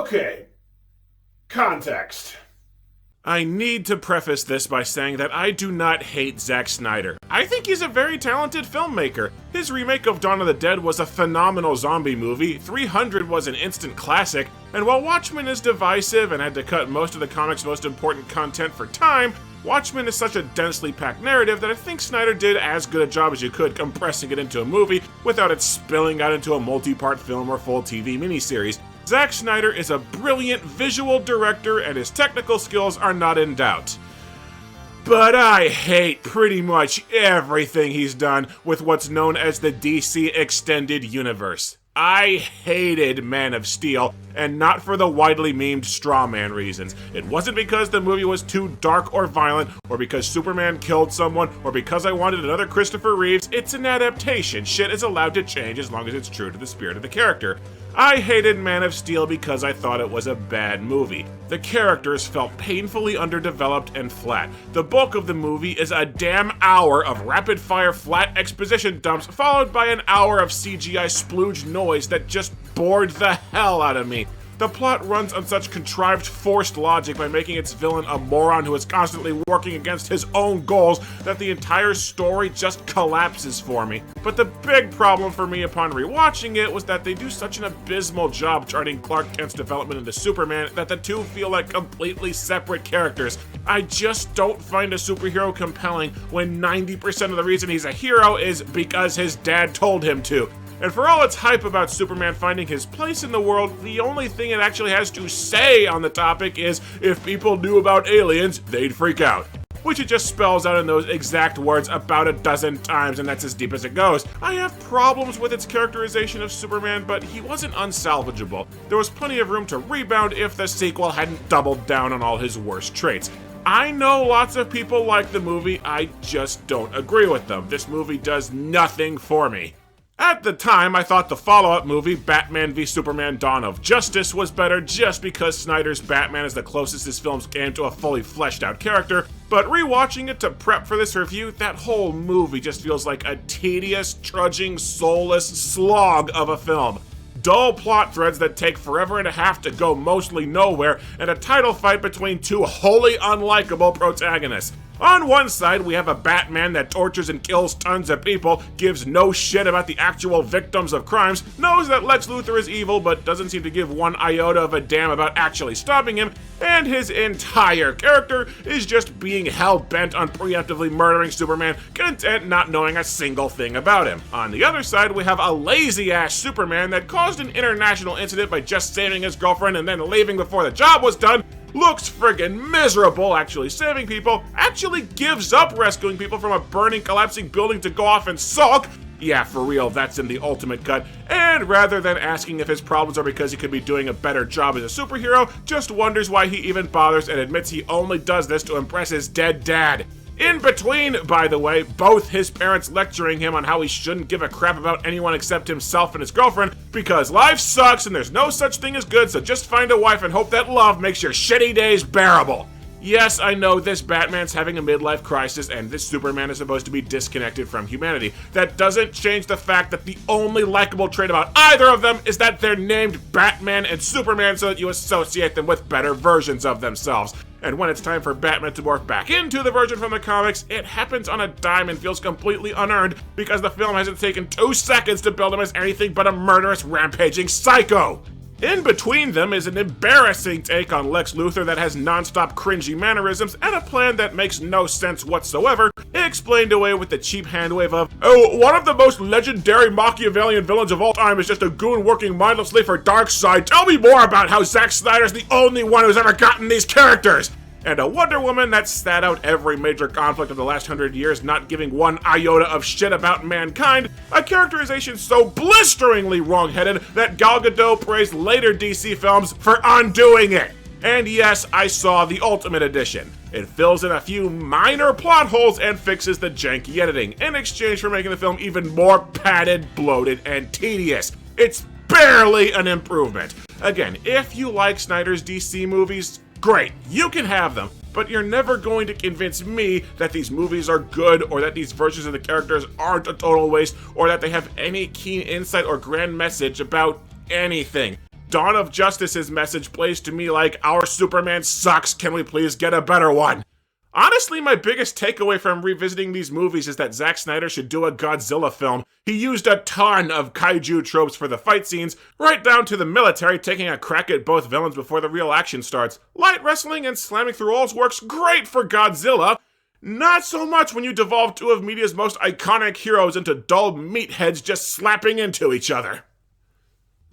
Okay. Context. I need to preface this by saying that I do not hate Zack Snyder. I think he's a very talented filmmaker. His remake of Dawn of the Dead was a phenomenal zombie movie, 300 was an instant classic, and while Watchmen is divisive and had to cut most of the comic's most important content for time, Watchmen is such a densely packed narrative that I think Snyder did as good a job as you could compressing it into a movie without it spilling out into a multi-part film or full TV miniseries. Zack Snyder is a brilliant visual director and his technical skills are not in doubt. But I hate pretty much everything he's done with what's known as the DC Extended Universe. I hated Man of Steel, and not for the widely memed straw man reasons. It wasn't because the movie was too dark or violent, or because Superman killed someone, or because I wanted another Christopher Reeves. It's an adaptation. Shit is allowed to change as long as it's true to the spirit of the character. I hated Man of Steel because I thought it was a bad movie. The characters felt painfully underdeveloped and flat. The bulk of the movie is a damn hour of rapid-fire flat exposition dumps followed by an hour of CGI splooge noise that just bored the hell out of me. The plot runs on such contrived, forced logic by making its villain a moron who is constantly working against his own goals that the entire story just collapses for me. But the big problem for me upon rewatching it was that they do such an abysmal job charting Clark Kent's development into Superman that the two feel like completely separate characters. I just don't find a superhero compelling when 90% of the reason he's a hero is because his dad told him to. And for all its hype about Superman finding his place in the world, the only thing it actually has to say on the topic is if people knew about aliens, they'd freak out. Which it just spells out in those exact words about a dozen times, and that's as deep as it goes. I have problems with its characterization of Superman, but he wasn't unsalvageable. There was plenty of room to rebound if the sequel hadn't doubled down on all his worst traits. I know lots of people like the movie, I just don't agree with them. This movie does nothing for me. At the time, I thought the follow-up movie, Batman v Superman: Dawn of Justice, was better just because Snyder's Batman is the closest his films came to a fully fleshed-out character, but rewatching it to prep for this review, that whole movie just feels like a tedious, trudging, soulless slog of a film. Dull plot threads that take forever and a half to go mostly nowhere, and a title fight between two wholly unlikable protagonists. On one side, we have a Batman that tortures and kills tons of people, gives no shit about the actual victims of crimes, knows that Lex Luthor is evil but doesn't seem to give one iota of a damn about actually stopping him, and his entire character is just being hell-bent on preemptively murdering Superman, content not knowing a single thing about him. On the other side, we have a lazy-ass Superman that caused an international incident by just saving his girlfriend and then leaving before the job was done, looks friggin' miserable actually saving people, actually gives up rescuing people from a burning, collapsing building to go off and sulk. Yeah, for real, that's in the ultimate cut. And rather than asking if his problems are because he could be doing a better job as a superhero, just wonders why he even bothers and admits he only does this to impress his dead dad. In between, by the way, both his parents lecturing him on how he shouldn't give a crap about anyone except himself and his girlfriend because life sucks and there's no such thing as good, so just find a wife and hope that love makes your shitty days bearable. Yes, I know this Batman's having a midlife crisis and this Superman is supposed to be disconnected from humanity. That doesn't change the fact that the only likable trait about either of them is that they're named Batman and Superman so that you associate them with better versions of themselves. And when it's time for Batman to morph back into the version from the comics, it happens on a dime and feels completely unearned because the film hasn't taken 2 seconds to build him as anything but a murderous, rampaging psycho. In between them is an embarrassing take on Lex Luthor that has non-stop cringy mannerisms and a plan that makes no sense whatsoever, explained away with the cheap handwave of, oh, one of the most legendary Machiavellian villains of all time is just a goon working mindlessly for Darkseid. Tell me more about how Zack Snyder's the only one who's ever gotten these characters! And a Wonder Woman that sat out every major conflict of the last 100 years, not giving one iota of shit about mankind, a characterization so blisteringly wrong-headed that Gal Gadot praised later DC films for undoing it. And yes, I saw the Ultimate Edition. It fills in a few minor plot holes and fixes the janky editing, in exchange for making the film even more padded, bloated, and tedious. It's barely an improvement. Again, if you like Snyder's DC movies, great, you can have them, but you're never going to convince me that these movies are good or that these versions of the characters aren't a total waste or that they have any keen insight or grand message about anything. Dawn of Justice's message plays to me like, our Superman sucks, can we please get a better one? Honestly, my biggest takeaway from revisiting these movies is that Zack Snyder should do a Godzilla film. He used a ton of kaiju tropes for the fight scenes, right down to the military taking a crack at both villains before the real action starts. Light wrestling and slamming through walls works great for Godzilla. Not so much when you devolve two of media's most iconic heroes into dull meatheads just slapping into each other.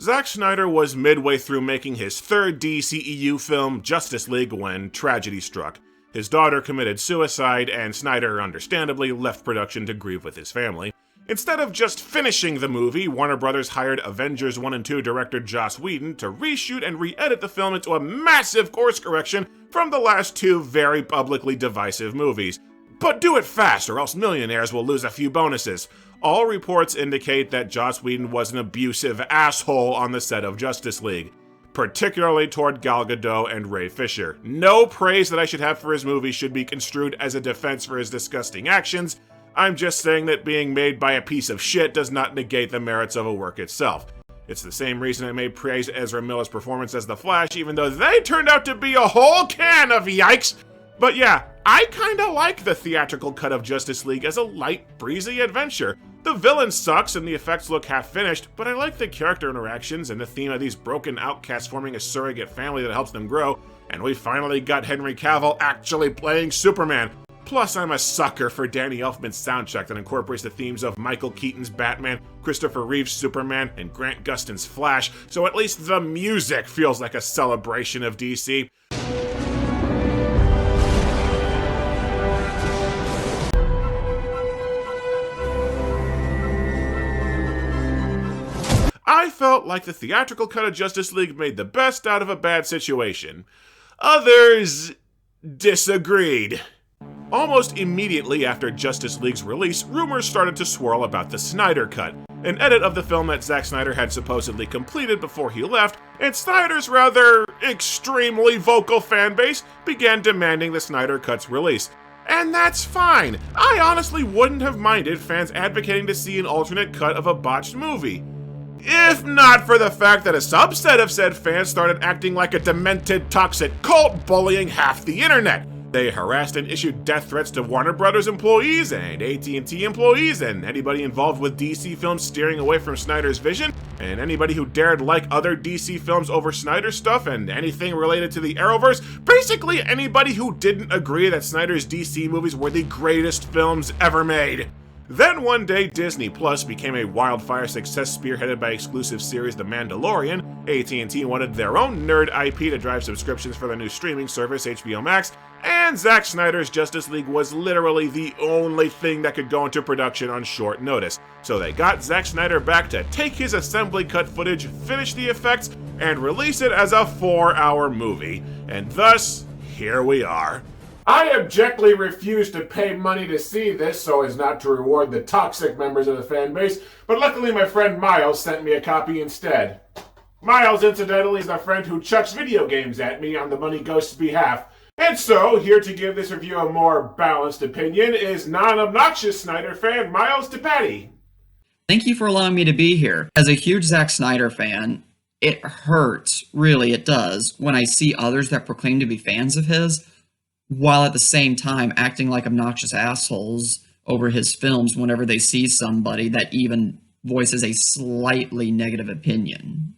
Zack Snyder was midway through making his third DCEU film, Justice League, when tragedy struck. His daughter committed suicide, and Snyder, understandably, left production to grieve with his family. Instead of just finishing the movie, Warner Bros. Hired Avengers 1 and 2 director Joss Whedon to reshoot and re-edit the film into a massive course correction from the last two very publicly divisive movies. But do it fast, or else millionaires will lose a few bonuses. All reports indicate that Joss Whedon was an abusive asshole on the set of Justice League, particularly toward Gal Gadot and Ray Fisher. No praise that I should have for his movie should be construed as a defense for his disgusting actions. I'm just saying that being made by a piece of shit does not negate the merits of a work itself. It's the same reason I may praise Ezra Miller's performance as the Flash, even though they turned out to be a whole can of yikes. But yeah, I kinda like the theatrical cut of Justice League as a light, breezy adventure. The villain sucks and the effects look half-finished, but I like the character interactions and the theme of these broken outcasts forming a surrogate family that helps them grow, and we finally got Henry Cavill actually playing Superman. Plus, I'm a sucker for Danny Elfman's soundtrack that incorporates the themes of Michael Keaton's Batman, Christopher Reeve's Superman, and Grant Gustin's Flash, so at least the music feels like a celebration of DC. I felt like the theatrical cut of Justice League made the best out of a bad situation. Others disagreed. Almost immediately after Justice League's release, rumors started to swirl about the Snyder Cut, an edit of the film that Zack Snyder had supposedly completed before he left, and Snyder's rather extremely vocal fanbase began demanding the Snyder Cut's release. And that's fine. I honestly wouldn't have minded fans advocating to see an alternate cut of a botched movie, if not for the fact that a subset of said fans started acting like a demented, toxic cult, bullying half the internet. They harassed and issued death threats to Warner Brothers employees and AT&T employees and anybody involved with DC films steering away from Snyder's vision, and anybody who dared like other DC films over Snyder stuff and anything related to the Arrowverse. Basically anybody who didn't agree that Snyder's DC movies were the greatest films ever made. Then one day, Disney Plus became a wildfire success spearheaded by exclusive series The Mandalorian. AT&T wanted their own nerd IP to drive subscriptions for their new streaming service, HBO Max, and Zack Snyder's Justice League was literally the only thing that could go into production on short notice. So they got Zack Snyder back to take his assembly cut footage, finish the effects, and release it as a 4-hour movie. And thus, here we are. I abjectly refuse to pay money to see this so as not to reward the toxic members of the fan base, but luckily my friend Miles sent me a copy instead. Miles, incidentally, is a friend who chucks video games at me on the Money Ghost's behalf. And so, here to give this review a more balanced opinion is non-obnoxious Snyder fan Miles DePatty. Thank you for allowing me to be here. As a huge Zack Snyder fan, it hurts, really it does, when I see others that proclaim to be fans of his, while at the same time acting like obnoxious assholes over his films whenever they see somebody that even voices a slightly negative opinion.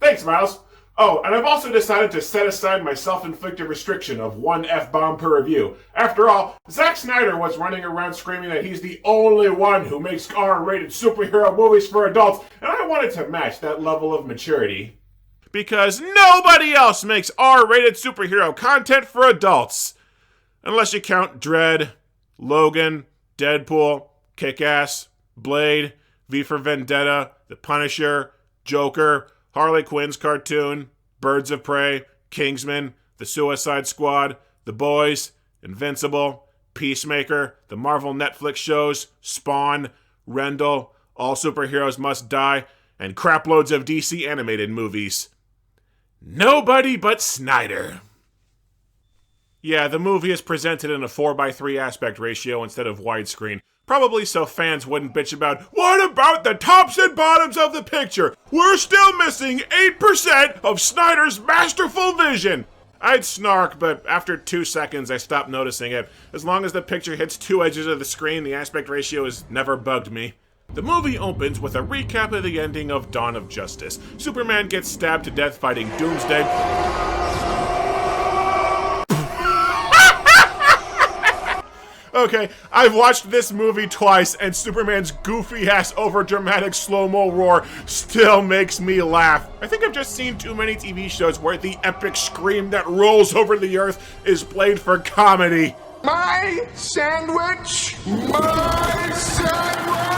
Thanks, Miles. Oh, and I've also decided to set aside my self-inflicted restriction of 1 F-bomb per review. After all, Zack Snyder was running around screaming that he's the only one who makes R-rated superhero movies for adults, and I wanted to match that level of maturity. Because nobody else makes R-rated superhero content for adults. Unless you count Dredd, Logan, Deadpool, Kick-Ass, Blade, V for Vendetta, The Punisher, Joker, Harley Quinn's cartoon, Birds of Prey, Kingsman, The Suicide Squad, The Boys, Invincible, Peacemaker, the Marvel Netflix shows, Spawn, Rendell, All Superheroes Must Die, and craploads of DC animated movies. Nobody but Snyder. Yeah, the movie is presented in a 4:3 aspect ratio instead of widescreen, Probably so fans wouldn't bitch about, what about the tops and bottoms of the picture? We're still missing 8% of Snyder's masterful vision. I'd snark, but after 2 seconds I stopped noticing it. As long as the picture hits 2 edges of the screen, the aspect ratio has never bugged me. The movie opens with a recap of the ending of Dawn of Justice. Superman gets stabbed to death fighting Doomsday. Okay, I've watched this movie twice, and Superman's goofy-ass, over-dramatic slow-mo roar still makes me laugh. I think I've just seen too many TV shows where the epic scream that rolls over the earth is played for comedy. My sandwich! My sandwich!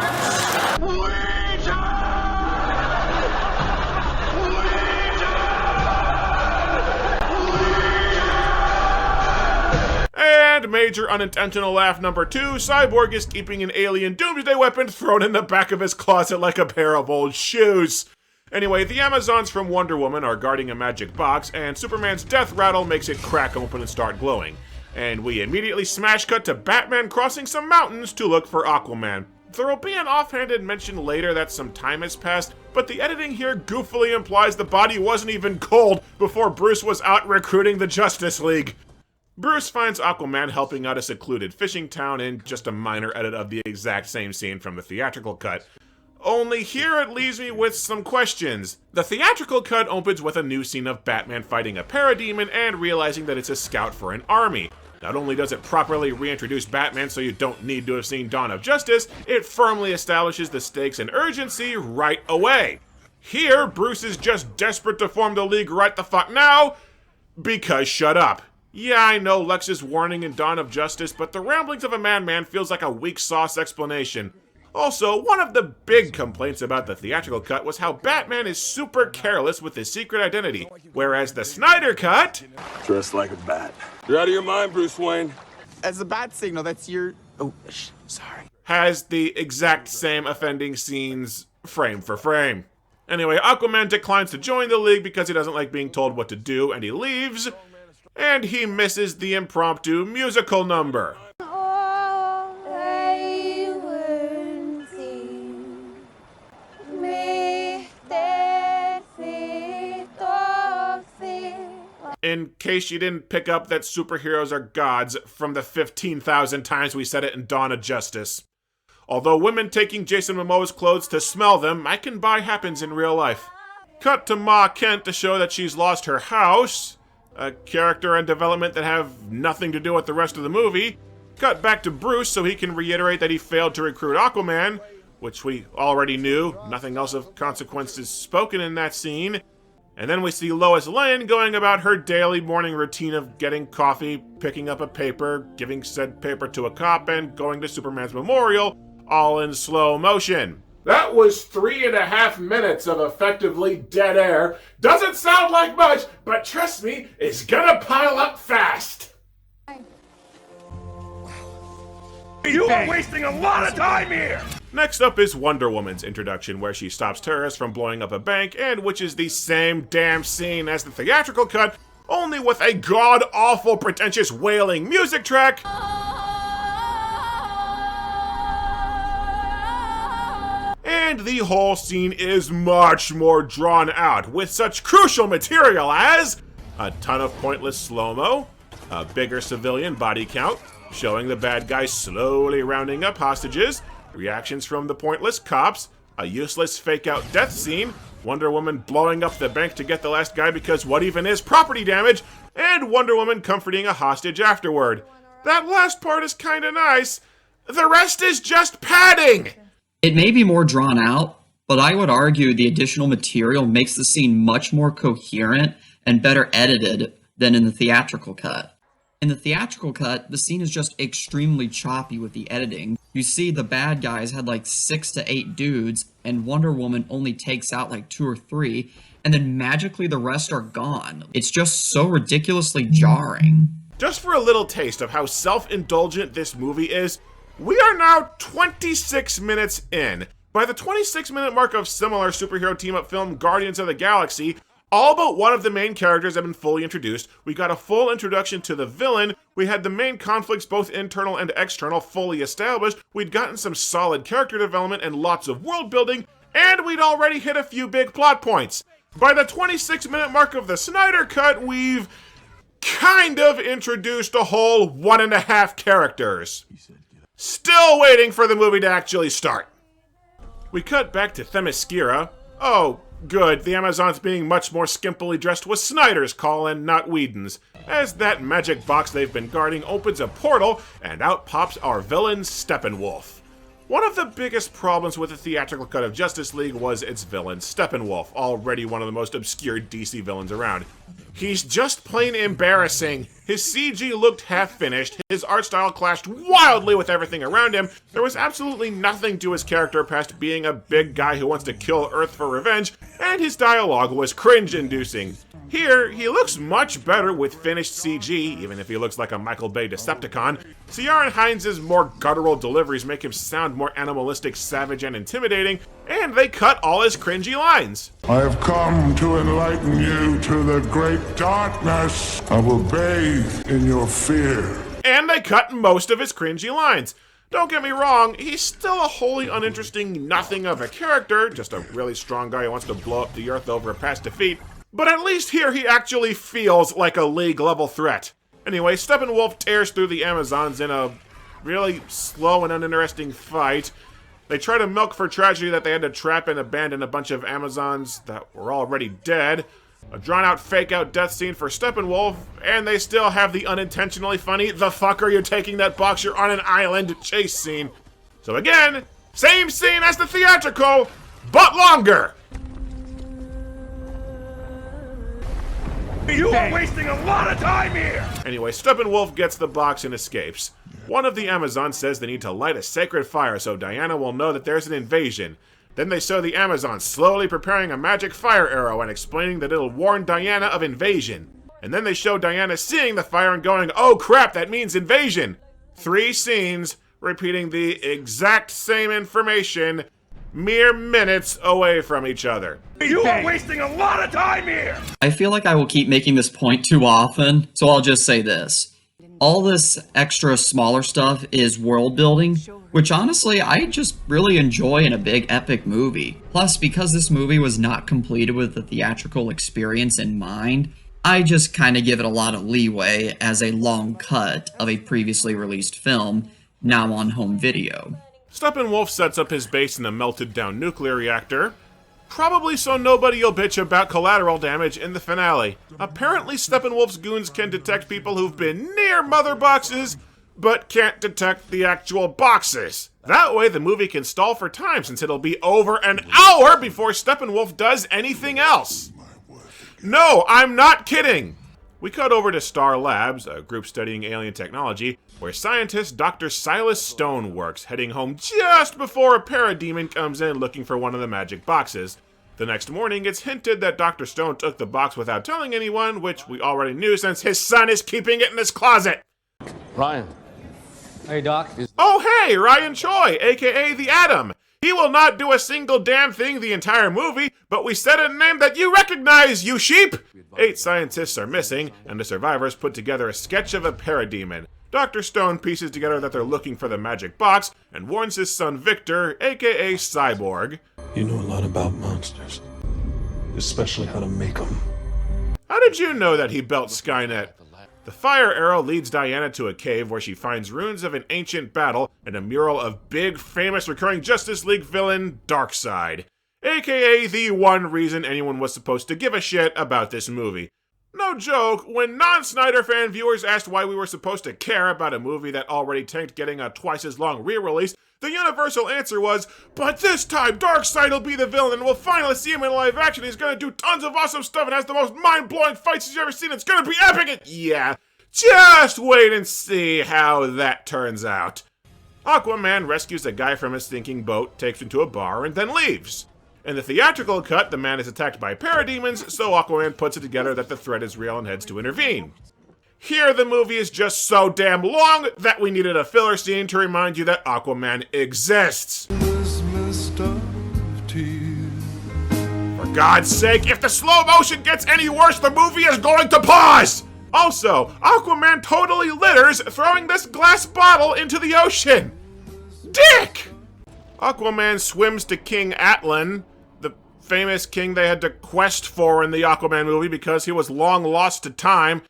And major unintentional laugh number 2, Cyborg is keeping an alien doomsday weapon thrown in the back of his closet like a pair of old shoes. Anyway, the Amazons from Wonder Woman are guarding a magic box, and Superman's death rattle makes it crack open and start glowing. And we immediately smash cut to Batman crossing some mountains to look for Aquaman. There will be an offhanded mention later that some time has passed, but the editing here goofily implies the body wasn't even cold before Bruce was out recruiting the Justice League. Bruce finds Aquaman helping out a secluded fishing town in just a minor edit of the exact same scene from the theatrical cut. Only here it leaves me with some questions. The theatrical cut opens with a new scene of Batman fighting a parademon and realizing that it's a scout for an army. Not only does it properly reintroduce Batman so you don't need to have seen Dawn of Justice, it firmly establishes the stakes and urgency right away. Here, Bruce is just desperate to form the League right the fuck now, because shut up. Yeah, I know Lex's warning in Dawn of Justice, but the ramblings of a madman feels like a weak sauce explanation. Also, one of the big complaints about the theatrical cut was how Batman is super careless with his secret identity, whereas the Snyder cut... Dressed like a bat. You're out of your mind, Bruce Wayne. As a bat signal, that's your... Oh, sorry. has the exact same offending scenes frame for frame. Anyway, Aquaman declines to join the League because he doesn't like being told what to do, and he leaves, and he misses the impromptu musical number. In case you didn't pick up that superheroes are gods from the 15,000 times we said it in Dawn of Justice. Although women taking Jason Momoa's clothes to smell them, I can buy happens in real life. Cut to Ma Kent to show that she's lost her house, a character and development that have nothing to do with the rest of the movie. Cut back to Bruce so he can reiterate that he failed to recruit Aquaman, which we already knew, nothing else of consequence is spoken in that scene. And then we see Lois Lane going about her daily morning routine of getting coffee, picking up a paper, giving said paper to a cop, and going to Superman's memorial, all in slow motion. That was 3.5 minutes of effectively dead air. Doesn't sound like much, but trust me, it's gonna pile up fast. You are wasting a lot of time here! Next up is Wonder Woman's introduction, where she stops terrorists from blowing up a bank, and which is the same damn scene as the theatrical cut, only with a god-awful, pretentious, wailing music track. And the whole scene is much more drawn out, with such crucial material as a ton of pointless slow-mo, a bigger civilian body count, showing the bad guys slowly rounding up hostages, reactions from the pointless cops, a useless fake-out death scene, Wonder Woman blowing up the bank to get the last guy because what even is property damage, and Wonder Woman comforting a hostage afterward. That last part is kinda nice. The rest is just padding! It may be more drawn out, but I would argue the additional material makes the scene much more coherent and better edited than in the theatrical cut. In the theatrical cut, the scene is just extremely choppy with the editing. You see the bad guys had like 6 to 8 dudes, and Wonder Woman only takes out like 2 or 3, and then magically the rest are gone. It's just so ridiculously jarring. Just for a little taste of how self-indulgent this movie is, we are now 26 minutes in. By the 26-minute mark of similar superhero team-up film Guardians of the Galaxy, All but one of the main characters have been fully introduced. We got a full introduction to the villain. We had the main conflicts, both internal and external, fully established. We'd gotten some solid character development and lots of world building, and we'd already hit a few big plot points. By the 26-minute mark of the Snyder Cut, we've kind of introduced a whole 1.5 characters. Still waiting for the movie to actually start. We cut back to Themyscira. Oh, good, the Amazons being much more skimpily dressed was Snyder's call and not Whedon's, as that magic box they've been guarding opens a portal, and out pops our villain Steppenwolf. One of the biggest problems with the theatrical cut of Justice League was its villain, Steppenwolf, already one of the most obscure DC villains around. He's just plain embarrassing. His CG looked half-finished, his art style clashed wildly with everything around him, there was absolutely nothing to his character past being a big guy who wants to kill Earth for revenge, and his dialogue was cringe-inducing. Here, he looks much better with finished CG, even if he looks like a Michael Bay Decepticon. Ciaran Hinds' more guttural deliveries make him sound more animalistic, savage, and intimidating, and they cut all his cringy lines. I have come to enlighten you to the great darkness. I will bathe in your fear. And they cut most of his cringy lines. Don't get me wrong, he's still a wholly uninteresting nothing of a character, just a really strong guy who wants to blow up the Earth over a past defeat. But at least here he actually feels like a League-level threat. Anyway, Steppenwolf tears through the Amazons in a really slow and uninteresting fight. They try to milk for tragedy that they had to trap and abandon a bunch of Amazons that were already dead. A drawn-out, fake-out death scene for Steppenwolf, and they still have the unintentionally funny "the fuck are you taking that box, you're on an island" chase scene. So again, same scene as the theatrical, but longer! You are wasting a lot of time here! Anyway, Steppenwolf gets the box and escapes. One of the Amazons says they need to light a sacred fire so Diana will know that there's an invasion. Then they show the Amazon slowly preparing a magic fire arrow and explaining that it'll warn Diana of invasion. And then they show Diana seeing the fire and going, "Oh crap, that means invasion!" 3 scenes repeating the exact same information, mere minutes away from each other. You are wasting a lot of time here! I feel like I will keep making this point too often, so I'll just say this. All this extra smaller stuff is world building, which honestly I just really enjoy in a big epic movie. Plus, because this movie was not completed with the theatrical experience in mind, I just kind of give it a lot of leeway as a long cut of a previously released film, now on home video. Steppenwolf sets up his base in a melted-down nuclear reactor, probably so nobody'll bitch about collateral damage in the finale. Apparently Steppenwolf's goons can detect people who've been near mother boxes, but can't detect the actual boxes. That way the movie can stall for time since it'll be over an hour before Steppenwolf does anything else. No, I'm not kidding! We cut over to Star Labs, a group studying alien technology, where scientist Dr. Silas Stone works, heading home just before a parademon comes in looking for one of the magic boxes. The next morning, it's hinted that Dr. Stone took the box without telling anyone, which we already knew since his son is keeping it in his closet. Ryan. Hey, Doc. Oh hey, Ryan Choi, aka the Atom. He will not do a single damn thing the entire movie, but we said a name that you recognize, you sheep! 8 scientists are missing, and the survivors put together a sketch of a parademon. Dr. Stone pieces together that they're looking for the magic box, and warns his son Victor, aka Cyborg. You know a lot about monsters, especially how to make them. How did you know that he built Skynet? The fire arrow leads Diana to a cave where she finds ruins of an ancient battle and a mural of big, famous, recurring Justice League villain, Darkseid, aka the one reason anyone was supposed to give a shit about this movie. No joke, when non-Snyder fan viewers asked why we were supposed to care about a movie that already tanked getting a twice as long re-release, the universal answer was, but this time Darkseid will be the villain and we'll finally see him in live action. He's gonna do tons of awesome stuff and has the most mind-blowing fights he's ever seen. It's gonna be epic! And yeah, just wait and see how that turns out. Aquaman rescues a guy from a sinking boat, takes him to a bar, and then leaves. In the theatrical cut, the man is attacked by parademons, so Aquaman puts it together that the threat is real and heads to intervene. Here, the movie is just so damn long that we needed a filler scene to remind you that Aquaman exists. For God's sake, if the slow motion gets any worse, the movie is going to pause! Also, Aquaman totally litters throwing this glass bottle into the ocean. Dick! Aquaman swims to King Atlan, the famous king they had to quest for in the Aquaman movie because he was long lost to time,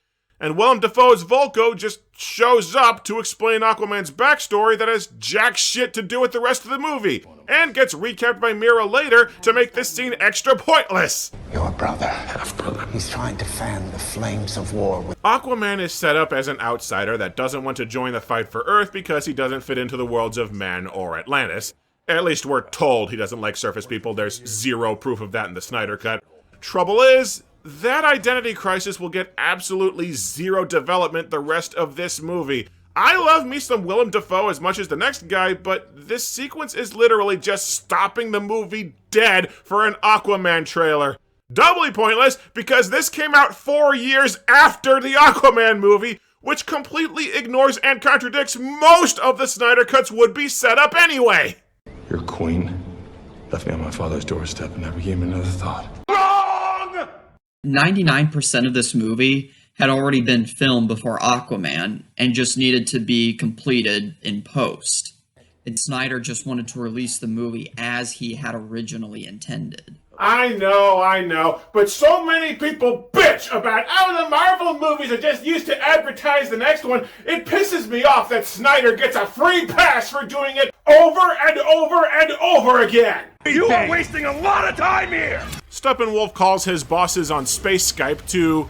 and Willem Dafoe's Volko just shows up to explain Aquaman's backstory that has jack shit to do with the rest of the movie, and gets recapped by Mira later to make this scene extra pointless. Your brother. Half-brother. He's trying to fan the flames of war with... Aquaman is set up as an outsider that doesn't want to join the fight for Earth because he doesn't fit into the worlds of Man or Atlantis. At least we're told he doesn't like surface people. There's zero proof of that in the Snyder Cut. Trouble is, that identity crisis will get absolutely zero development the rest of this movie. I love me some Willem Dafoe as much as the next guy, but this sequence is literally just stopping the movie dead for an Aquaman trailer. Doubly pointless because this came out 4 years after the Aquaman movie, which completely ignores and contradicts most of the Snyder Cut's would-be setup anyway. Your queen left me on my father's doorstep and never gave me another thought. 99% of this movie had already been filmed before Aquaman and just needed to be completed in post. And Snyder just wanted to release the movie as he had originally intended. I know, but so many people bitch about how the Marvel movies are just used to advertise the next one. It pisses me off that Snyder gets a free pass for doing it over and over and over again. You are wasting a lot of time here! Steppenwolf calls his bosses on Space Skype to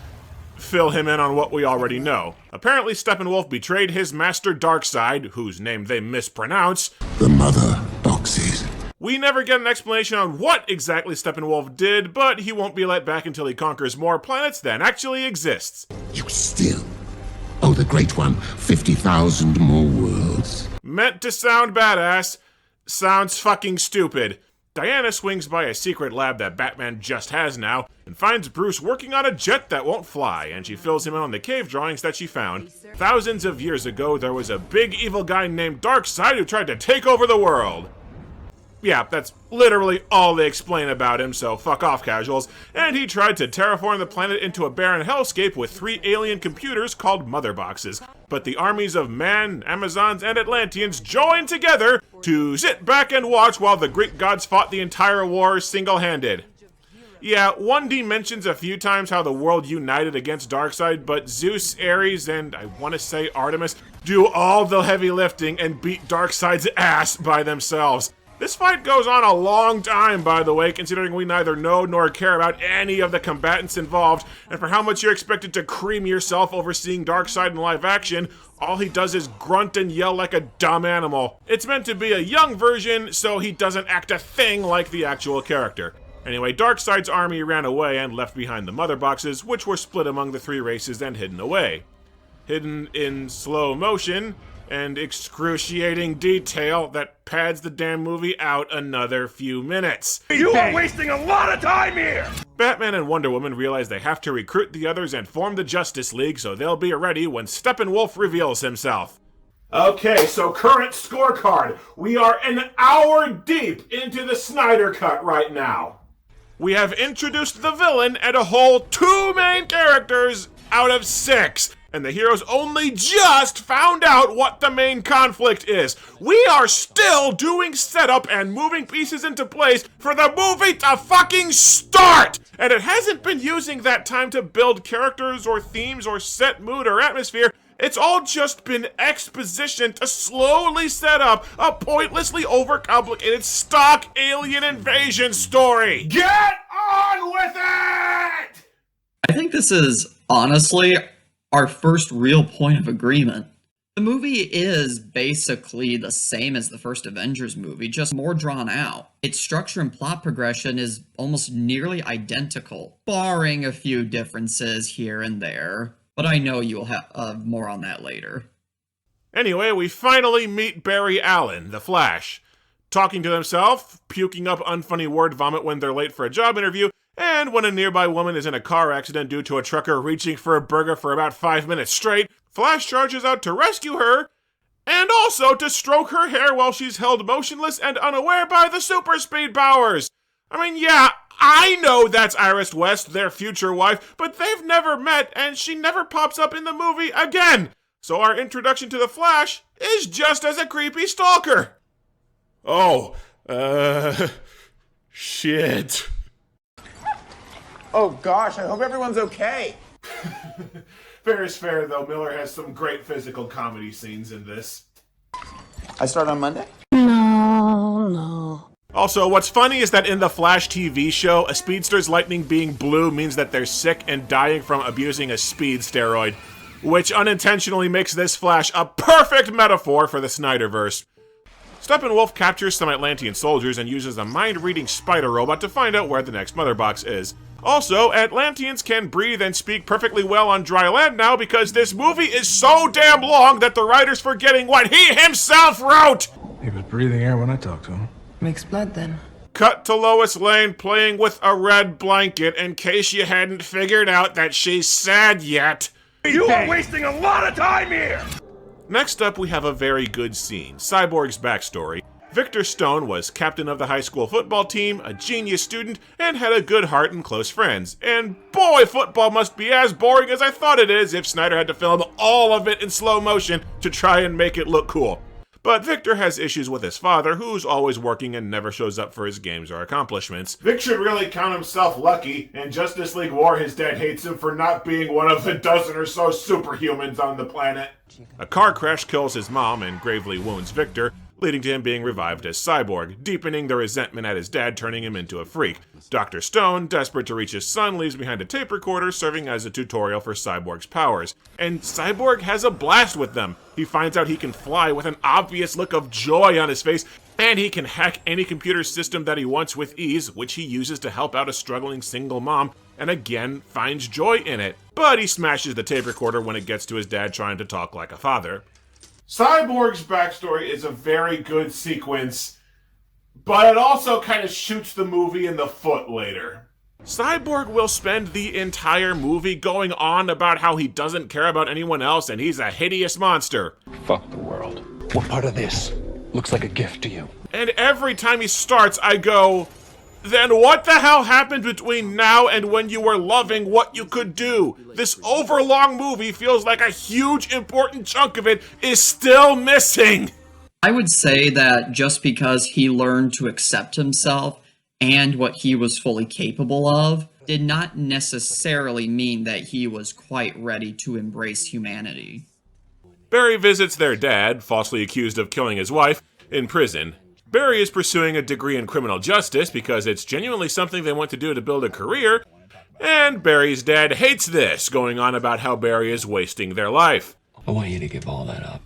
fill him in on what we already know. Apparently Steppenwolf betrayed his master Darkseid, whose name they mispronounce. The mother Doxies. We never get an explanation on what exactly Steppenwolf did, but he won't be let back until he conquers more planets than actually exists. You still owe the Great One 50,000 more worlds. Meant to sound badass, sounds fucking stupid. Diana swings by a secret lab that Batman just has now, and finds Bruce working on a jet that won't fly, and she fills him in on the cave drawings that she found. Thousands of years ago, there was a big evil guy named Darkseid who tried to take over the world. Yeah, that's literally all they explain about him, so fuck off, casuals. And he tried to terraform the planet into a barren hellscape with 3 alien computers called mother boxes. But the armies of Man, Amazons, and Atlanteans joined together to sit back and watch while the Greek gods fought the entire war single-handed. Yeah, 1D mentions a few times how the world united against Darkseid, but Zeus, Ares, and I want to say Artemis do all the heavy lifting and beat Darkseid's ass by themselves. This fight goes on a long time, by the way, considering we neither know nor care about any of the combatants involved, and for how much you're expected to cream yourself over seeing Darkseid in live action, all he does is grunt and yell like a dumb animal. It's meant to be a young version, so he doesn't act a thing like the actual character. Anyway, Darkseid's army ran away and left behind the mother boxes, which were split among the 3 races and hidden away. Hidden in slow motion and excruciating detail that pads the damn movie out another few minutes. You are wasting a lot of time here! Batman and Wonder Woman realize they have to recruit the others and form the Justice League, so they'll be ready when Steppenwolf reveals himself. Okay, so current scorecard. We are an hour deep into the Snyder Cut right now. We have introduced the villain and a whole 2 main characters out of 6. And the heroes only just found out what the main conflict is. We are still doing setup and moving pieces into place for the movie to fucking start! And it hasn't been using that time to build characters or themes or set mood or atmosphere. It's all just been exposition to slowly set up a pointlessly overcomplicated stock alien invasion story. Get on with it! I think this is, honestly, our first real point of agreement. The movie is basically the same as the first Avengers movie, just more drawn out. Its structure and plot progression is almost nearly identical, barring a few differences here and there. But I know you'll have more on that later. Anyway, we finally meet Barry Allen, the Flash, talking to himself, puking up unfunny word vomit when they're late for a job interview, and when a nearby woman is in a car accident due to a trucker reaching for a burger for about 5 minutes straight, Flash charges out to rescue her, and also to stroke her hair while she's held motionless and unaware by the super speed powers. I mean, yeah, I know that's Iris West, their future wife, but they've never met, and she never pops up in the movie again. So our introduction to the Flash is just as a creepy stalker. Oh, shit. Oh gosh, I hope everyone's okay. Fair is fair, though. Miller has some great physical comedy scenes in this. I start on Monday? No. Also, what's funny is that in the Flash TV show, a speedster's lightning being blue means that they're sick and dying from abusing a speed steroid, which unintentionally makes this Flash a perfect metaphor for the Snyderverse. Steppenwolf captures some Atlantean soldiers and uses a mind-reading spider robot to find out where the next mother box is. Also, Atlanteans can breathe and speak perfectly well on dry land now because this movie is so damn long that the writer's forgetting what he himself wrote! He was breathing air when I talked to him. Mixed blood then. Cut to Lois Lane playing with a red blanket in case you hadn't figured out that she's sad yet. You are wasting a lot of time here! Next up, we have a very good scene, Cyborg's backstory. Victor Stone was captain of the high school football team, a genius student, and had a good heart and close friends. And boy, football must be as boring as I thought it is if Snyder had to film all of it in slow motion to try and make it look cool. But Victor has issues with his father, who's always working and never shows up for his games or accomplishments. Vic should really count himself lucky. In Justice League War, his dad hates him for not being one of the dozen or so superhumans on the planet. A car crash kills his mom and gravely wounds Victor, leading to him being revived as Cyborg, deepening the resentment at his dad turning him into a freak. Dr. Stone, desperate to reach his son, leaves behind a tape recorder serving as a tutorial for Cyborg's powers. And Cyborg has a blast with them. He finds out he can fly with an obvious look of joy on his face, and he can hack any computer system that he wants with ease, which he uses to help out a struggling single mom, and again finds joy in it. But he smashes the tape recorder when it gets to his dad trying to talk like a father. Cyborg's backstory is a very good sequence, but it also kind of shoots the movie in the foot later. Cyborg will spend the entire movie going on about how he doesn't care about anyone else and he's a hideous monster. Fuck the world. What part of this looks like a gift to you? And every time he starts, I go, then what the hell happened between now and when you were loving what you could do? This overlong movie feels like a huge important chunk of it is still missing. I would say that just because he learned to accept himself and what he was fully capable of did not necessarily mean that he was quite ready to embrace humanity. Barry visits their dad, falsely accused of killing his wife, in prison. Barry is pursuing a degree in criminal justice because it's genuinely something they want to do to build a career, and Barry's dad hates this, going on about how Barry is wasting their life. I want you to give all that up.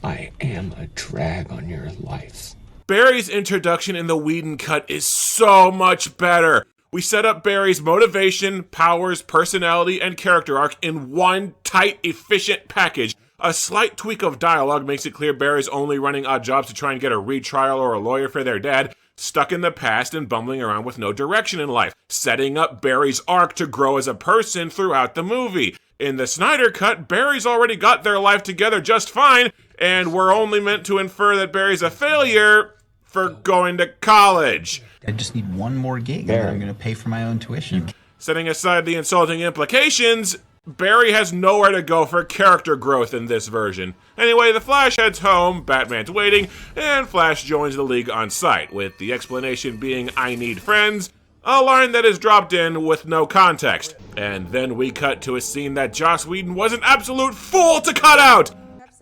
I am a drag on your life. Barry's introduction in the Whedon cut is so much better. We set up Barry's motivation, powers, personality, and character arc in one tight, efficient package. A slight tweak of dialogue makes it clear Barry's only running odd jobs to try and get a retrial or a lawyer for their dad, stuck in the past and bumbling around with no direction in life, setting up Barry's arc to grow as a person throughout the movie. In the Snyder cut, Barry's already got their life together just fine, and we're only meant to infer that Barry's a failure for going to college. I just need one more gig, and then I'm going to pay for my own tuition. Setting aside the insulting implications, Barry has nowhere to go for character growth in this version. Anyway, the Flash heads home, Batman's waiting, and Flash joins the League on site, with the explanation being, "I need friends," a line that is dropped in with no context. And then we cut to a scene that Joss Whedon was an absolute fool to cut out!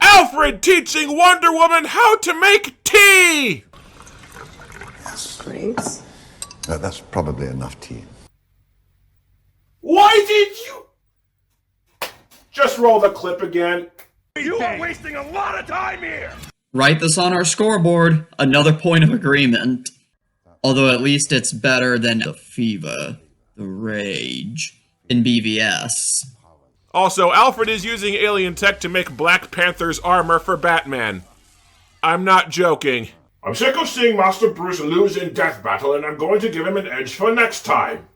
Alfred teaching Wonder Woman how to make tea! Great. That's probably enough tea. Why did you... Just roll the clip again. You are wasting a lot of time here! Write this on our scoreboard. Another point of agreement. Although at least it's better than the fever, the rage, in BVS. Also, Alfred is using alien tech to make Black Panther's armor for Batman. I'm not joking. I'm sick of seeing Master Bruce lose in death battle, and I'm going to give him an edge for next time.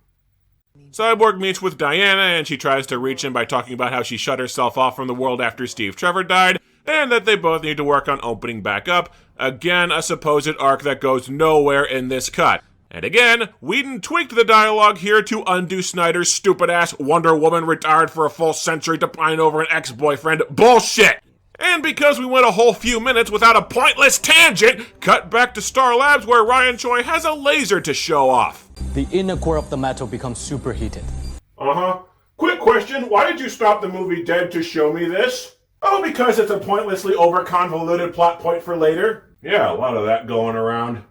Cyborg meets with Diana, and she tries to reach him by talking about how she shut herself off from the world after Steve Trevor died, and that they both need to work on opening back up. Again, a supposed arc that goes nowhere in this cut. And again, Whedon tweaked the dialogue here to undo Snyder's stupid-ass Wonder Woman retired for a full century to pine over an ex-boyfriend bullshit. And because we went a whole few minutes without a pointless tangent, cut back to Star Labs where Ryan Choi has a laser to show off. The inner core of the metal becomes superheated. Uh-huh. Quick question, why did you stop the movie dead to show me this? Oh, because it's a pointlessly over-convoluted plot point for later. Yeah, a lot of that going around.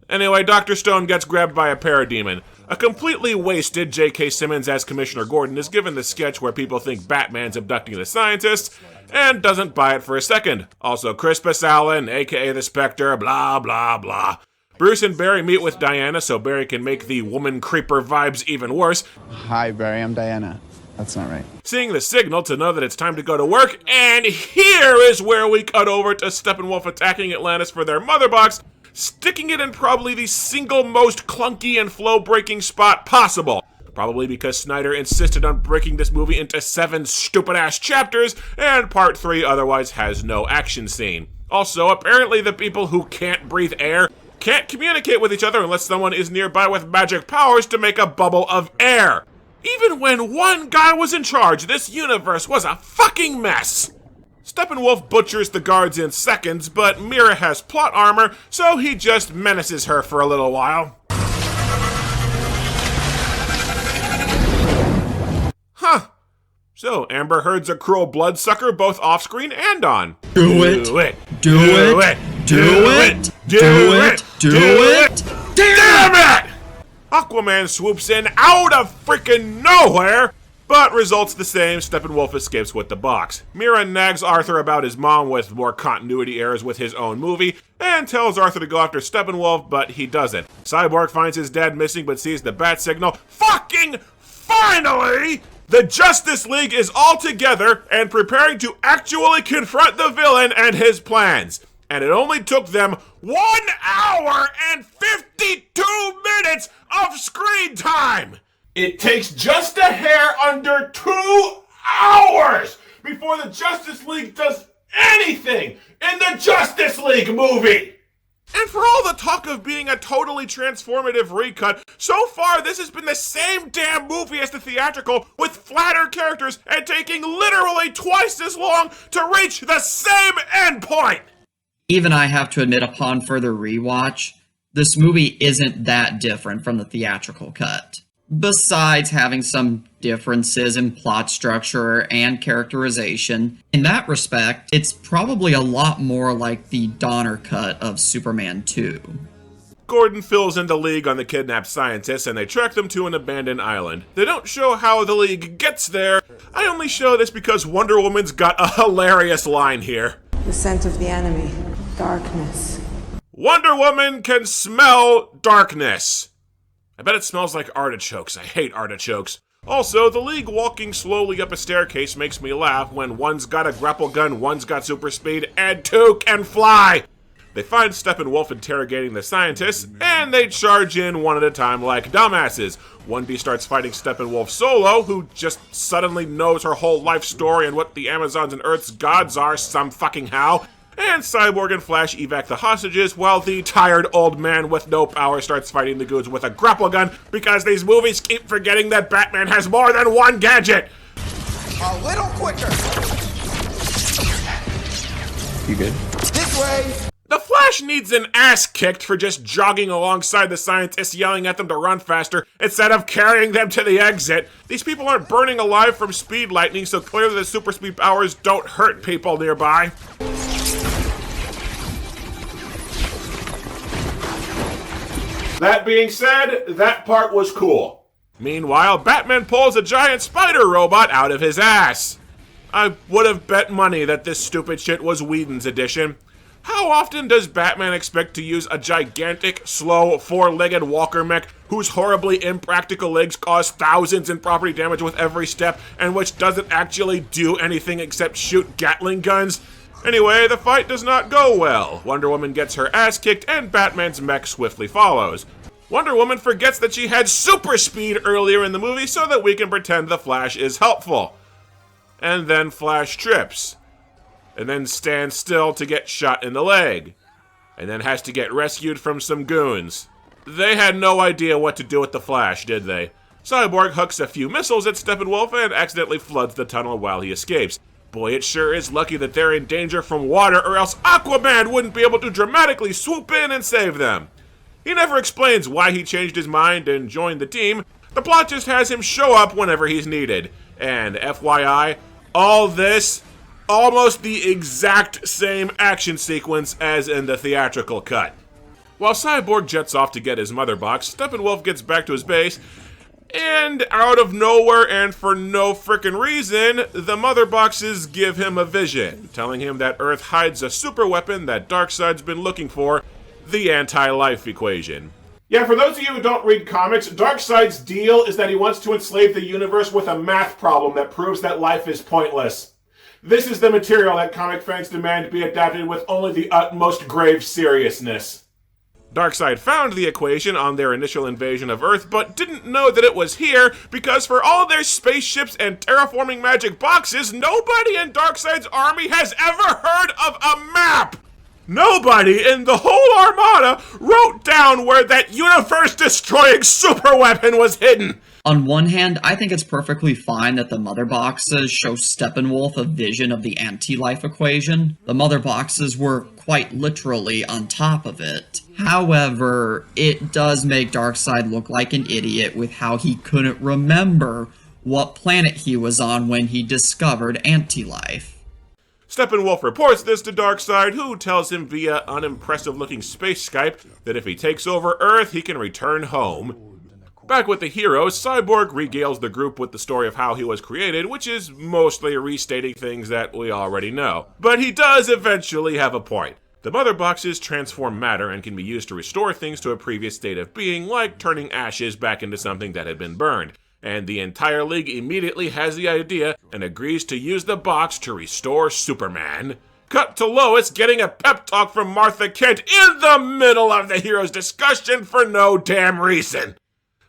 Anyway, Dr. Stone gets grabbed by a parademon. A completely wasted J.K. Simmons as Commissioner Gordon is given the sketch where people think Batman's abducting the scientists, and doesn't buy it for a second. Also, Crispus Allen, aka the Spectre, blah blah blah. Bruce and Barry meet with Diana so Barry can make the woman creeper vibes even worse. Hi, Barry, I'm Diana. That's not right. Seeing the signal to know that it's time to go to work, and here is where we cut over to Steppenwolf attacking Atlantis for their mother box, sticking it in probably the single most clunky and flow-breaking spot possible. Probably because Snyder insisted on breaking this movie into 7 stupid-ass chapters, and Part 3 otherwise has no action scene. Also, apparently the people who can't breathe air can't communicate with each other unless someone is nearby with magic powers to make a bubble of air. Even when one guy was in charge, this universe was a fucking mess. Steppenwolf butchers the guards in seconds, but Mira has plot armor, so he just menaces her for a little while. Huh. So, Amber Heard's a cruel bloodsucker both off-screen and on. Do it. Do it. Do it. Do it. Do it. Do it. Damn it! Aquaman swoops in out of freaking nowhere, but results the same. Steppenwolf escapes with the box. Mira nags Arthur about his mom with more continuity errors with his own movie, and tells Arthur to go after Steppenwolf, but he doesn't. Cyborg finds his dad missing but sees the bat signal. Fucking finally! The Justice League is all together and preparing to actually confront the villain and his plans. And it only took them 1 hour and 52 minutes of screen time! It takes just a hair under 2 hours before the Justice League does anything in the Justice League movie! And for all the talk of being a totally transformative recut, so far this has been the same damn movie as the theatrical, with flatter characters and taking literally twice as long to reach the same endpoint! Even I have to admit, upon further rewatch, this movie isn't that different from the theatrical cut. Besides having some differences in plot structure and characterization, in that respect, it's probably a lot more like the Donner cut of Superman 2. Gordon fills in the League on the kidnapped scientists and they track them to an abandoned island. They don't show how the League gets there. I only show this because Wonder Woman's got a hilarious line here. The scent of the enemy. Darkness. Wonder Woman can smell darkness. I bet it smells like artichokes. I hate artichokes. Also, the League walking slowly up a staircase makes me laugh when one's got a grapple gun, one's got super speed, and 2 can fly! They find Steppenwolf interrogating the scientists, and they charge in one at a time like dumbasses. 1B starts fighting Steppenwolf solo, who just suddenly knows her whole life story and what the Amazons and Earth's gods are some fucking how. And Cyborg and Flash evac the hostages, while the tired old man with no power starts fighting the goons with a grapple gun, because these movies keep forgetting that Batman has more than one gadget! A little quicker! You good? This way! The Flash needs an ass kicked for just jogging alongside the scientists, yelling at them to run faster, instead of carrying them to the exit. These people aren't burning alive from speed lightning, so clearly the super speed powers don't hurt people nearby. That being said, that part was cool. Meanwhile, Batman pulls a giant spider robot out of his ass. I would have bet money that this stupid shit was Whedon's edition. How often does Batman expect to use a gigantic, slow, 4-legged walker mech whose horribly impractical legs cause thousands in property damage with every step and which doesn't actually do anything except shoot Gatling guns? Anyway, the fight does not go well. Wonder Woman gets her ass kicked and Batman's mech swiftly follows. Wonder Woman forgets that she had super speed earlier in the movie so that we can pretend the Flash is helpful. And then Flash trips. And then stands still to get shot in the leg. And then has to get rescued from some goons. They had no idea what to do with the Flash, did they? Cyborg hooks a few missiles at Steppenwolf and accidentally floods the tunnel while he escapes. Boy, it sure is lucky that they're in danger from water, or else Aquaman wouldn't be able to dramatically swoop in and save them. He never explains why he changed his mind and joined the team. The plot just has him show up whenever he's needed. And FYI, all this, almost the exact same action sequence as in the theatrical cut. While Cyborg jets off to get his mother box, Steppenwolf gets back to his base, and out of nowhere and for no frickin' reason, the mother boxes give him a vision, telling him that Earth hides a super weapon that Darkseid's been looking for, the anti-life equation. Yeah, for those of you who don't read comics, Darkseid's deal is that he wants to enslave the universe with a math problem that proves that life is pointless. This is the material that comic fans demand be adapted with only the utmost grave seriousness. Darkseid found the equation on their initial invasion of Earth, but didn't know that it was here because for all their spaceships and terraforming magic boxes, nobody in Darkseid's army has ever heard of a map! Nobody in the whole armada wrote down where that universe-destroying superweapon was hidden! On one hand, I think it's perfectly fine that the mother boxes show Steppenwolf a vision of the anti-life equation. The mother boxes were quite literally on top of it. However, it does make Darkseid look like an idiot with how he couldn't remember what planet he was on when he discovered anti-life. Steppenwolf reports this to Darkseid, who tells him via unimpressive-looking space Skype that if he takes over Earth, he can return home. Back with the heroes, Cyborg regales the group with the story of how he was created, which is mostly restating things that we already know. But he does eventually have a point. The mother boxes transform matter and can be used to restore things to a previous state of being, like turning ashes back into something that had been burned. And the entire League immediately has the idea and agrees to use the box to restore Superman. Cut to Lois getting a pep talk from Martha Kent in the middle of the heroes' discussion for no damn reason.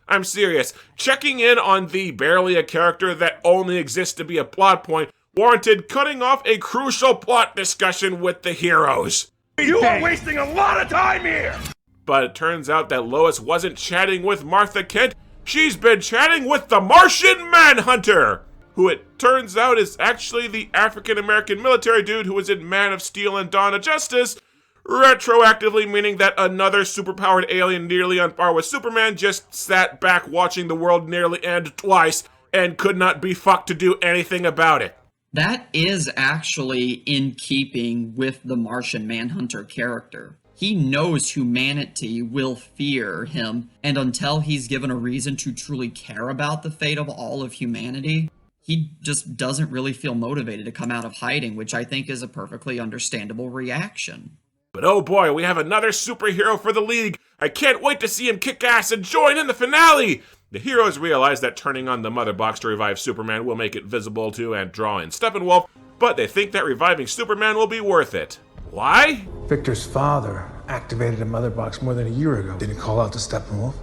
I'm serious. Checking in on the barely a character that only exists to be a plot point warranted cutting off a crucial plot discussion with the heroes. You are wasting a lot of time here! But it turns out that Lois wasn't chatting with Martha Kent. She's been chatting with the Martian Manhunter, who it turns out is actually the African-American military dude who was in Man of Steel and Dawn of Justice, retroactively meaning that another superpowered alien nearly on par with Superman just sat back watching the world nearly end twice and could not be fucked to do anything about it. That is actually in keeping with the Martian Manhunter character. He knows humanity will fear him, and until he's given a reason to truly care about the fate of all of humanity, he just doesn't really feel motivated to come out of hiding, which I think is a perfectly understandable reaction. But oh boy, we have another superhero for the League. I can't wait to see him kick ass and join in the finale! The heroes realize that turning on the mother box to revive Superman will make it visible to and draw in Steppenwolf, but they think that reviving Superman will be worth it. Why? Victor's father activated a mother box more than a year ago. Didn't call out to Steppenwolf.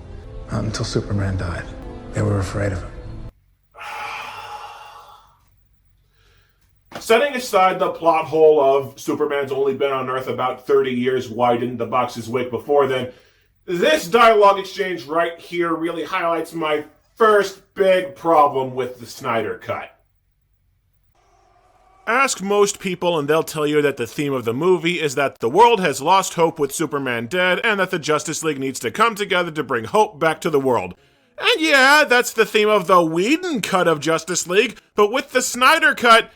Not until Superman died. They were afraid of him. Setting aside the plot hole of Superman's only been on Earth about 30 years, why didn't the boxes wake before then? This dialogue exchange right here really highlights my first big problem with the Snyder Cut. Ask most people and they'll tell you that the theme of the movie is that the world has lost hope with Superman dead and that the Justice League needs to come together to bring hope back to the world. And yeah, that's the theme of the Whedon cut of Justice League, but with the Snyder Cut,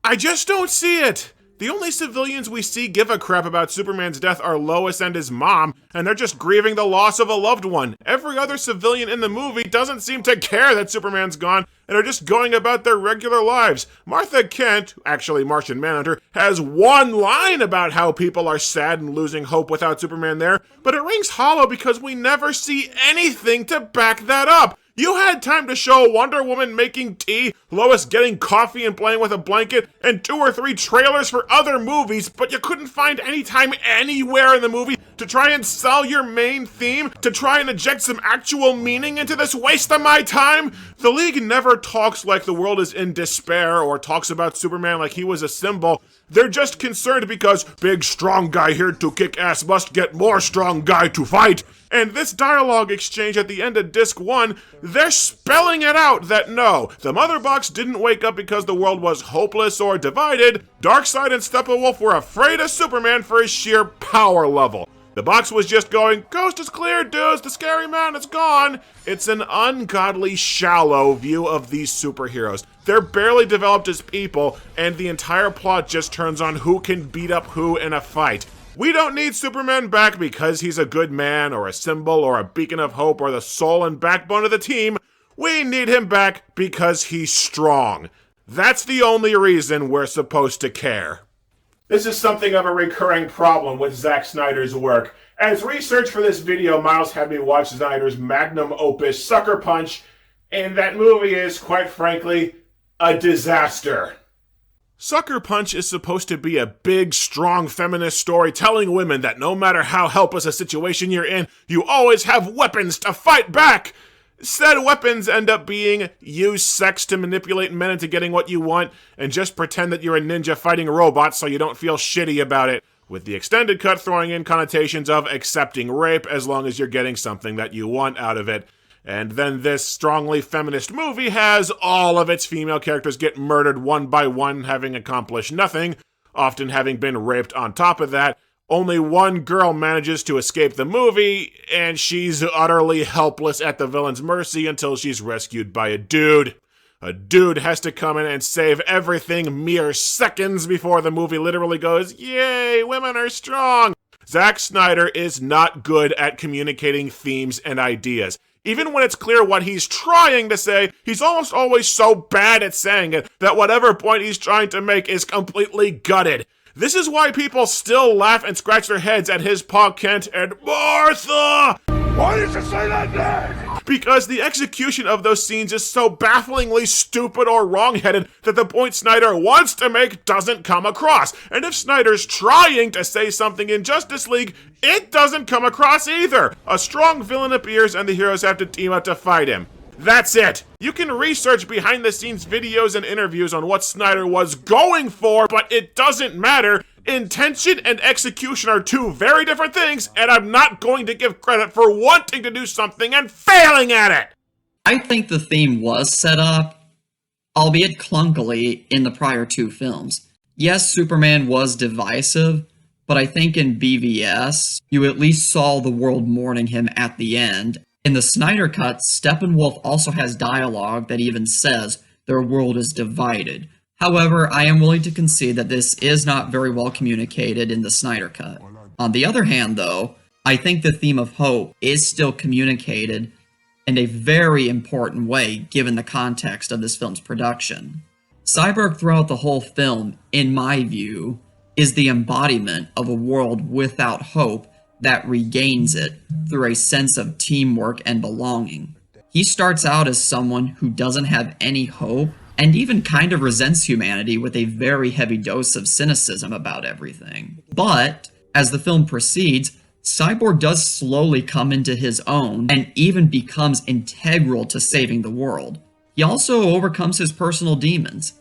I just don't see it. The only civilians we see give a crap about Superman's death are Lois and his mom, and they're just grieving the loss of a loved one. Every other civilian in the movie doesn't seem to care that Superman's gone, and are just going about their regular lives. Martha Kent, actually Martian Manhunter, has one line about how people are sad and losing hope without Superman there, but it rings hollow because we never see anything to back that up. You had time to show Wonder Woman making tea, Lois getting coffee and playing with a blanket, and 2 or 3 trailers for other movies, but you couldn't find any time anywhere in the movie to try and sell your main theme, to try and inject some actual meaning into this waste of my time? The League never talks like the world is in despair or talks about Superman like he was a symbol. They're just concerned because big strong guy here to kick ass must get more strong guy to fight. And this dialogue exchange at the end of Disc 1, they're spelling it out that no, the Mother Box didn't wake up because the world was hopeless or divided. Darkseid and Steppenwolf were afraid of Superman for his sheer power level. The box was just going, "Coast is clear, dudes, the scary man is gone." It's an ungodly shallow view of these superheroes. They're barely developed as people, and the entire plot just turns on who can beat up who in a fight. We don't need Superman back because he's a good man, or a symbol, or a beacon of hope, or the soul and backbone of the team. We need him back because he's strong. That's the only reason we're supposed to care. This is something of a recurring problem with Zack Snyder's work. As research for this video, Miles had me watch Snyder's magnum opus, Sucker Punch, and that movie is, quite frankly, a disaster. Sucker Punch is supposed to be a big, strong feminist story telling women that no matter how helpless a situation you're in, you always have weapons to fight back. Said weapons end up being use sex to manipulate men into getting what you want, and just pretend that you're a ninja fighting robots so you don't feel shitty about it, with the extended cut throwing in connotations of accepting rape as long as you're getting something that you want out of it. And then this strongly feminist movie has all of its female characters get murdered one by one, having accomplished nothing, often having been raped on top of that. Only one girl manages to escape the movie, and she's utterly helpless at the villain's mercy until she's rescued by a dude. A dude has to come in and save everything mere seconds before the movie literally goes, "Yay, women are strong!" Zack Snyder is not good at communicating themes and ideas. Even when it's clear what he's trying to say, he's almost always so bad at saying it that whatever point he's trying to make is completely gutted. This is why people still laugh and scratch their heads at his Pa Kent and Martha! Why did you say that name? Because the execution of those scenes is so bafflingly stupid or wrong-headed that the point Snyder wants to make doesn't come across. And if Snyder's trying to say something in Justice League, it doesn't come across either. A strong villain appears and the heroes have to team up to fight him. That's it. You can research behind-the-scenes videos and interviews on what Snyder was going for, but it doesn't matter. Intention and execution are two very different things, and I'm not going to give credit for wanting to do something and failing at it! I think the theme was set up, albeit clunkily, in the prior two films. Yes, Superman was divisive, but I think in BVS, you at least saw the world mourning him at the end. In the Snyder Cut, Steppenwolf also has dialogue that even says their world is divided. However, I am willing to concede that this is not very well communicated in the Snyder Cut. On the other hand, though, I think the theme of hope is still communicated in a very important way given the context of this film's production. Cyborg throughout the whole film, in my view, is the embodiment of a world without hope that regains it through a sense of teamwork and belonging. He starts out as someone who doesn't have any hope, and even kind of resents humanity with a very heavy dose of cynicism about everything. But, as the film proceeds, Cyborg does slowly come into his own, and even becomes integral to saving the world. He also overcomes his personal demons.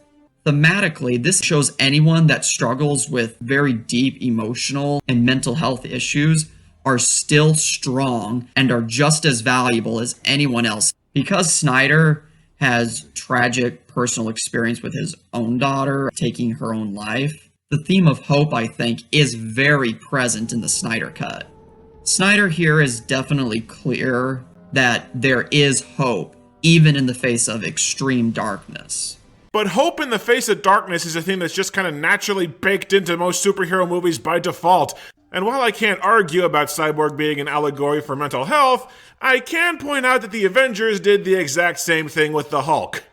Thematically, this shows anyone that struggles with very deep emotional and mental health issues are still strong and are just as valuable as anyone else. Because Snyder has tragic personal experience with his own daughter taking her own life, the theme of hope, I think, is very present in the Snyder Cut. Snyder here is definitely clear that there is hope, even in the face of extreme darkness. But hope in the face of darkness is a thing that's just kind of naturally baked into most superhero movies by default. And while I can't argue about Cyborg being an allegory for mental health, I can point out that the Avengers did the exact same thing with the Hulk.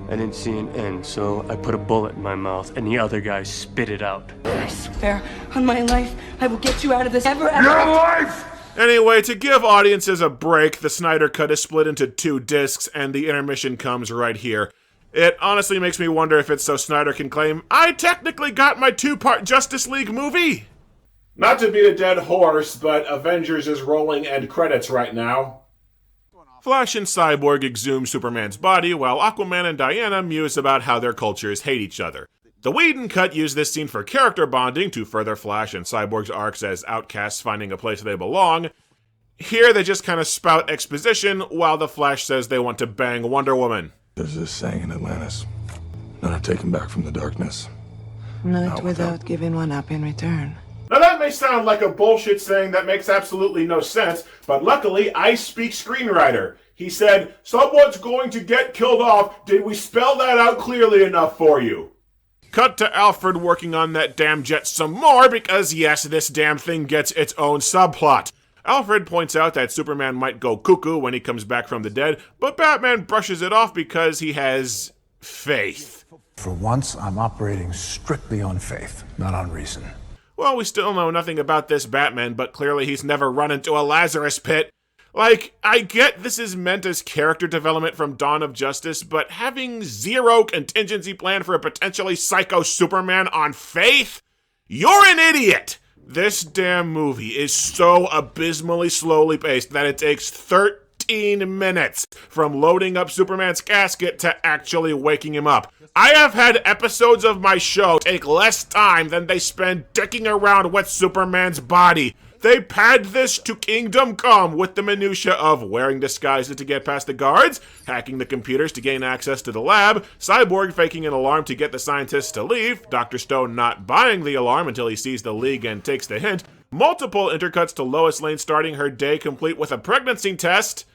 I didn't see an end, so I put a bullet in my mouth, and the other guy spit it out. I swear on my life, I will get you out of this ever. Your life! Anyway, to give audiences a break, the Snyder Cut is split into 2 discs, and the intermission comes right here. It honestly makes me wonder if it's so Snyder can claim, I technically got my 2-part Justice League movie! Not to beat a dead horse, but Avengers is rolling end credits right now. Flash and Cyborg exhume Superman's body, while Aquaman and Diana muse about how their cultures hate each other. The Whedon cut used this scene for character bonding to further Flash and Cyborg's arcs as outcasts finding a place they belong. Here they just kind of spout exposition while the Flash says they want to bang Wonder Woman. There's this saying in Atlantis, none are taken back from the darkness. Not without giving one up in return. Now that may sound like a bullshit saying that makes absolutely no sense, but luckily I speak screenwriter. He said, someone's going to get killed off. Did we spell that out clearly enough for you? Cut to Alfred working on that damn jet some more because, yes, this damn thing gets its own subplot. Alfred points out that Superman might go cuckoo when he comes back from the dead, but Batman brushes it off because he has faith. For once, I'm operating strictly on faith, not on reason. Well, we still know nothing about this Batman, but clearly he's never run into a Lazarus pit. Like, I get this is meant as character development from Dawn of Justice, but having zero contingency plan for a potentially psycho Superman on faith? You're an idiot! This damn movie is so abysmally slowly paced that it takes 13 minutes from loading up Superman's casket to actually waking him up. I have had episodes of my show take less time than they spend dicking around with Superman's body. They pad this to Kingdom Come with the minutia of wearing disguises to get past the guards, hacking the computers to gain access to the lab, Cyborg faking an alarm to get the scientists to leave, Dr. Stone not buying the alarm until he sees the League and takes the hint, multiple intercuts to Lois Lane starting her day complete with a pregnancy test.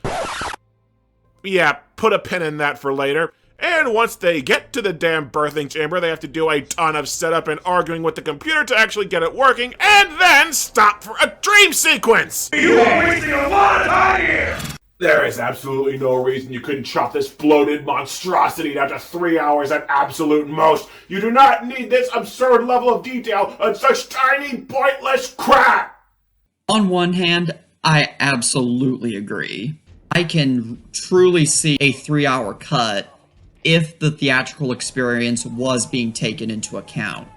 Yeah, put a pin in that for later. And once they get to the damn birthing chamber, they have to do a ton of setup and arguing with the computer to actually get it working, and then stop for a dream sequence! You are wasting a lot of time here! There is absolutely no reason you couldn't chop this bloated monstrosity down to 3 hours at absolute most. You do not need this absurd level of detail on such tiny, pointless crap! On one hand, I absolutely agree. I can truly see a 3-hour cut if the theatrical experience was being taken into account.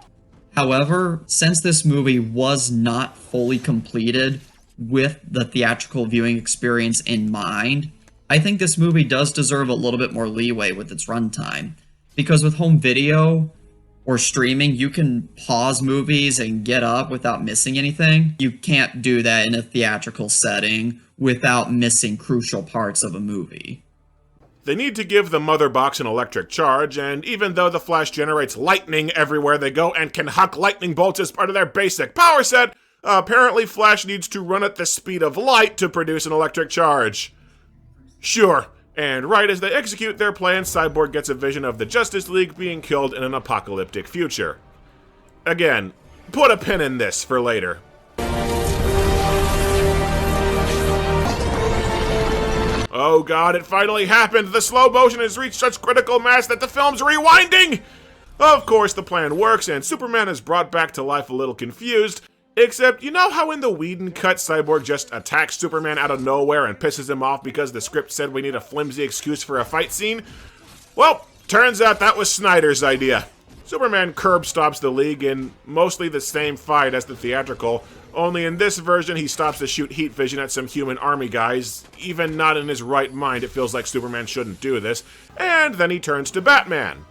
However, since this movie was not fully completed with the theatrical viewing experience in mind, I think this movie does deserve a little bit more leeway with its runtime. Because with home video or streaming, you can pause movies and get up without missing anything. You can't do that in a theatrical setting without missing crucial parts of a movie. They need to give the mother box an electric charge, and even though the Flash generates lightning everywhere they go and can huck lightning bolts as part of their basic power set, apparently Flash needs to run at the speed of light to produce an electric charge. Sure, and right as they execute their plan, Cyborg gets a vision of the Justice League being killed in an apocalyptic future. Again, put a pin in this for later. Oh god, it finally happened! The slow motion has reached such critical mass that the film's rewinding! Of course, the plan works, and Superman is brought back to life a little confused, except you know how in the Whedon cut, Cyborg just attacks Superman out of nowhere and pisses him off because the script said we need a flimsy excuse for a fight scene? Well, turns out that was Snyder's idea. Superman curb stops the League in mostly the same fight as the theatrical, only in this version he stops to shoot heat vision at some human army guys. Even not in his right mind, it feels like Superman shouldn't do this. And then he turns to Batman.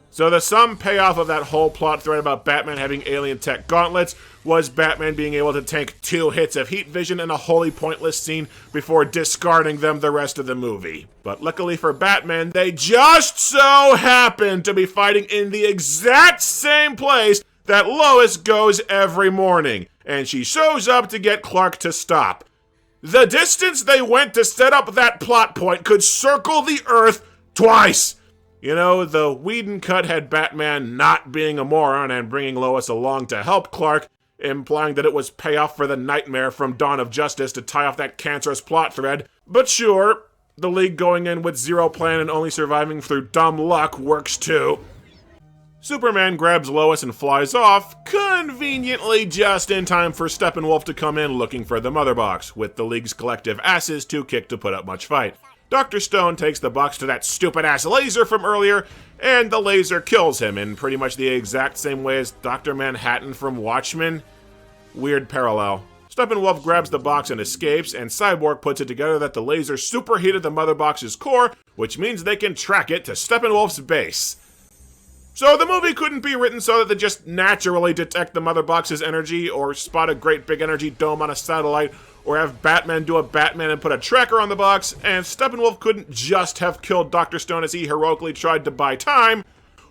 So the sum payoff of that whole plot thread about Batman having alien tech gauntlets was Batman being able to tank 2 hits of heat vision in a wholly pointless scene before discarding them the rest of the movie. But luckily for Batman, they just so happen to be fighting in the exact same place that Lois goes every morning, and she shows up to get Clark to stop. The distance they went to set up that plot point could circle the Earth twice! You know, the Whedon cut had Batman not being a moron and bringing Lois along to help Clark, implying that it was payoff for the nightmare from Dawn of Justice to tie off that cancerous plot thread. But sure, the League going in with zero plan and only surviving through dumb luck works too. Superman grabs Lois and flies off, conveniently just in time for Steppenwolf to come in looking for the mother box, with the League's collective asses too kicked to put up much fight. Dr. Stone takes the box to that stupid-ass laser from earlier, and the laser kills him in pretty much the exact same way as Dr. Manhattan from Watchmen. Weird parallel. Steppenwolf grabs the box and escapes, and Cyborg puts it together that the laser superheated the mother box's core, which means they can track it to Steppenwolf's base. So the movie couldn't be written so that they just naturally detect the mother box's energy, or spot a great big energy dome on a satellite, or have Batman do a Batman and put a tracker on the box, and Steppenwolf couldn't just have killed Dr. Stone as he heroically tried to buy time.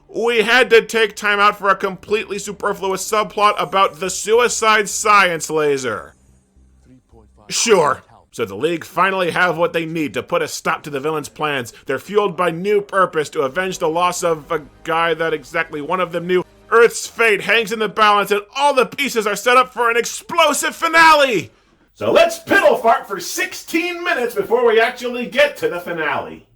We had to take time out for a completely superfluous subplot about the suicide science laser. Sure. So the League finally have what they need to put a stop to the villain's plans. They're fueled by new purpose to avenge the loss of a guy that exactly one of them knew. Earth's fate hangs in the balance, and all the pieces are set up for an explosive finale! So let's piddle fart for 16 minutes before we actually get to the finale.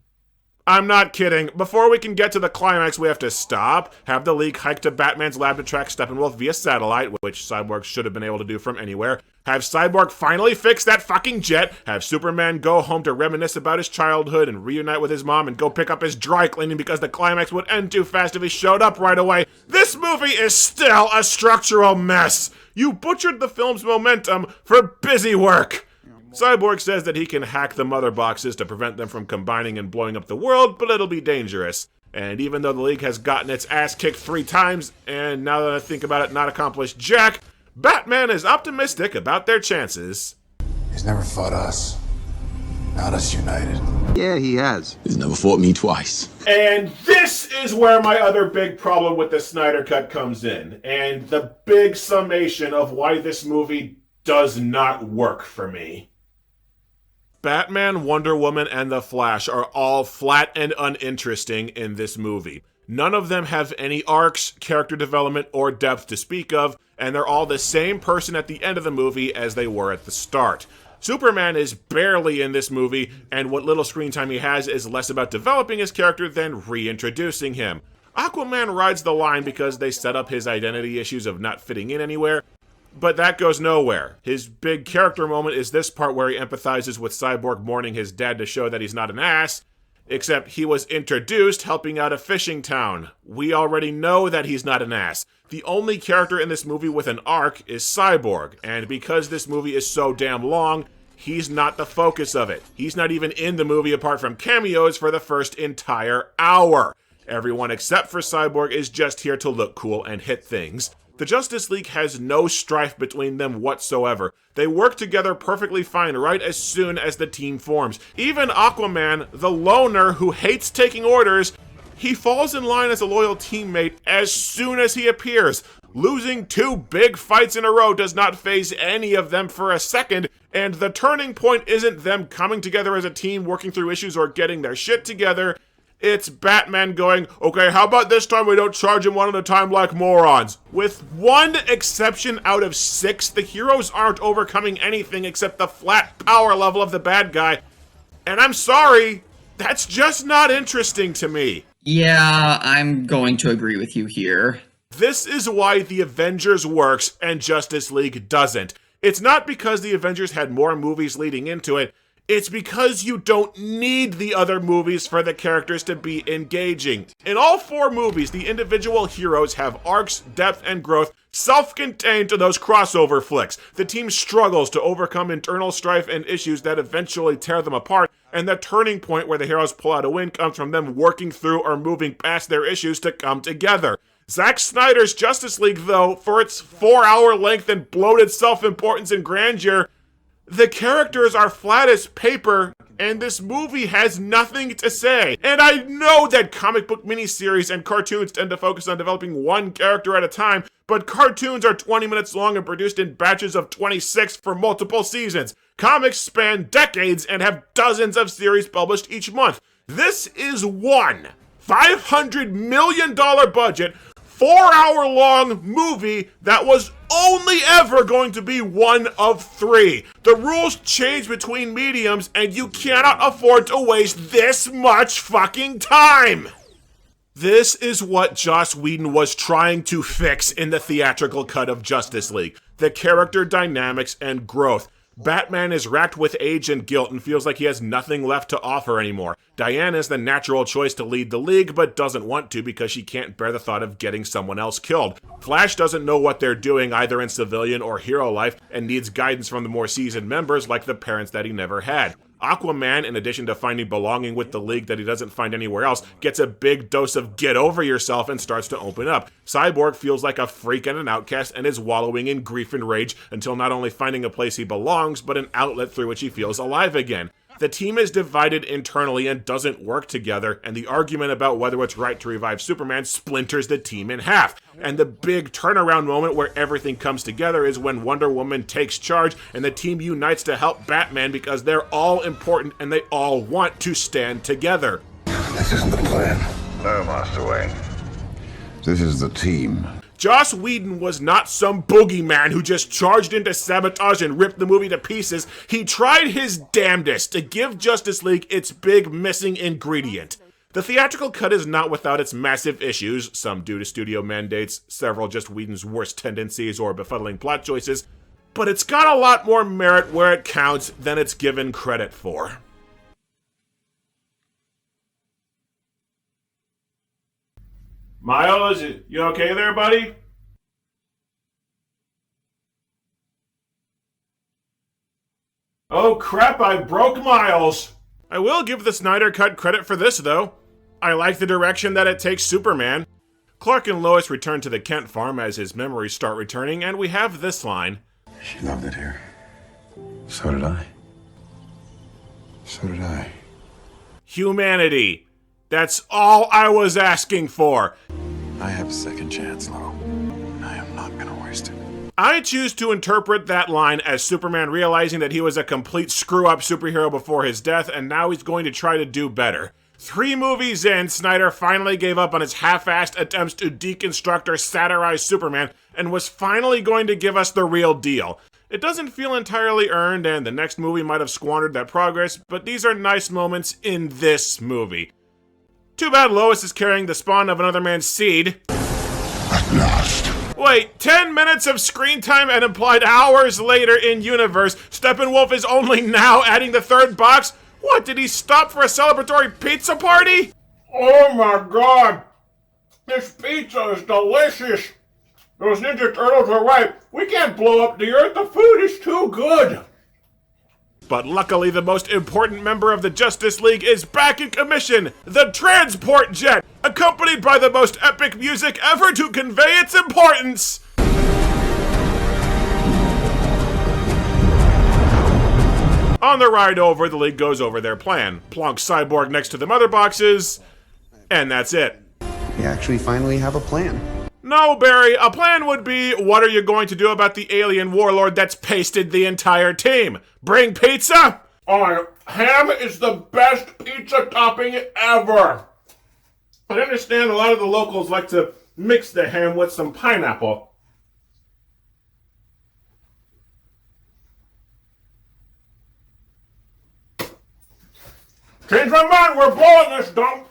I'm not kidding. Before we can get to the climax, we have to stop, have the League hike to Batman's lab to track Steppenwolf via satellite, which Cyborg should have been able to do from anywhere, have Cyborg finally fix that fucking jet, have Superman go home to reminisce about his childhood and reunite with his mom and go pick up his dry cleaning because the climax would end too fast if he showed up right away. This movie is still a structural mess. You butchered the film's momentum for busy work. Cyborg says that he can hack the mother boxes to prevent them from combining and blowing up the world, but it'll be dangerous. And even though the League has gotten its ass kicked 3 times, and now that I think about it, not accomplished jack, Batman is optimistic about their chances. He's never fought us. Not us united. Yeah, he has. He's never fought me twice. And this is where my other big problem with the Snyder Cut comes in, and the big summation of why this movie does not work for me. Batman, Wonder Woman, and The Flash are all flat and uninteresting in this movie. None of them have any arcs, character development, or depth to speak of, and they're all the same person at the end of the movie as they were at the start. Superman is barely in this movie, and what little screen time he has is less about developing his character than reintroducing him. Aquaman rides the line because they set up his identity issues of not fitting in anywhere, but that goes nowhere. His big character moment is this part where he empathizes with Cyborg mourning his dad to show that he's not an ass, except he was introduced helping out a fishing town. We already know that he's not an ass. The only character in this movie with an arc is Cyborg, and because this movie is so damn long, he's not the focus of it. He's not even in the movie apart from cameos for the first entire hour. Everyone except for Cyborg is just here to look cool and hit things. The Justice League has no strife between them whatsoever. They work together perfectly fine right as soon as the team forms. Even Aquaman, the loner who hates taking orders, he falls in line as a loyal teammate as soon as he appears. Losing 2 big fights in a row does not faze any of them for a second, and the turning point isn't them coming together as a team, working through issues, or getting their shit together. It's Batman going, okay, how about this time we don't charge him one at a time like morons? With one exception out of 6, the heroes aren't overcoming anything except the flat power level of the bad guy. And I'm sorry, that's just not interesting to me. Yeah, I'm going to agree with you here. This is why the Avengers works and Justice League doesn't. It's not because the Avengers had more movies leading into it. It's because you don't need the other movies for the characters to be engaging. In all 4 movies, the individual heroes have arcs, depth, and growth self-contained to those crossover flicks. The team struggles to overcome internal strife and issues that eventually tear them apart, and the turning point where the heroes pull out a win comes from them working through or moving past their issues to come together. Zack Snyder's Justice League, though, for its 4-hour length and bloated self-importance and grandeur, the characters are flat as paper, and this movie has nothing to say. And I know that comic book miniseries and cartoons tend to focus on developing one character at a time, but cartoons are 20 minutes long and produced in batches of 26 for multiple seasons. Comics span decades and have dozens of series published each month. This is one $500 million budget, 4-hour-long movie that was only ever going to be one of 3. The rules change between mediums, and you cannot afford to waste this much fucking time! This is what Joss Whedon was trying to fix in the theatrical cut of Justice League. The character dynamics and growth. Batman is racked with age and guilt and feels like he has nothing left to offer anymore. Diana is the natural choice to lead the League, but doesn't want to because she can't bear the thought of getting someone else killed. Flash doesn't know what they're doing either in civilian or hero life and needs guidance from the more seasoned members like the parents that he never had. Aquaman, in addition to finding belonging with the League that he doesn't find anywhere else, gets a big dose of get over yourself and starts to open up. Cyborg feels like a freak and an outcast and is wallowing in grief and rage until not only finding a place he belongs, but an outlet through which he feels alive again. The team is divided internally and doesn't work together, and the argument about whether it's right to revive Superman splinters the team in half. And the big turnaround moment where everything comes together is when Wonder Woman takes charge and the team unites to help Batman because they're all important and they all want to stand together. This isn't the plan. No, Master Wayne. This is the team. Joss Whedon was not some boogeyman who just charged into sabotage and ripped the movie to pieces. He tried his damnedest to give Justice League its big missing ingredient. The theatrical cut is not without its massive issues, some due to studio mandates, several just Whedon's worst tendencies or befuddling plot choices, but it's got a lot more merit where it counts than it's given credit for. Miles, you okay there, buddy? Oh crap, I broke Miles! I will give the Snyder Cut credit for this, though. I like the direction that it takes Superman. Clark and Lois return to the Kent farm as his memories start returning, and we have this line. She loved it here. So did I. So did I. Humanity. That's all I was asking for. I have a second chance, Lo. I am not gonna waste it. I choose to interpret that line as Superman realizing that he was a complete screw-up superhero before his death, and now he's going to try to do better. 3 movies in, Snyder finally gave up on his half-assed attempts to deconstruct or satirize Superman, and was finally going to give us the real deal. It doesn't feel entirely earned, and the next movie might have squandered that progress, but these are nice moments in this movie. Too bad Lois is carrying the spawn of another man's seed. At last. Wait, 10 minutes of screen time and implied hours later in universe, Steppenwolf is only now adding the 3rd box? What, did he stop for a celebratory pizza party? Oh my god! This pizza is delicious! Those Ninja Turtles are right. We can't blow up the Earth. The food is too good. But luckily, the most important member of the Justice League is back in commission, the transport jet, accompanied by the most epic music ever to convey its importance. On the ride over, the League goes over their plan, plonks Cyborg next to the mother boxes, and that's it. We actually finally have a plan. No, Barry, a plan would be, what are you going to do about the alien warlord that's pasted the entire team? Bring pizza? Ham is the best pizza topping ever. I understand a lot of the locals like to mix the ham with some pineapple. Change my mind, we're blowing this dump.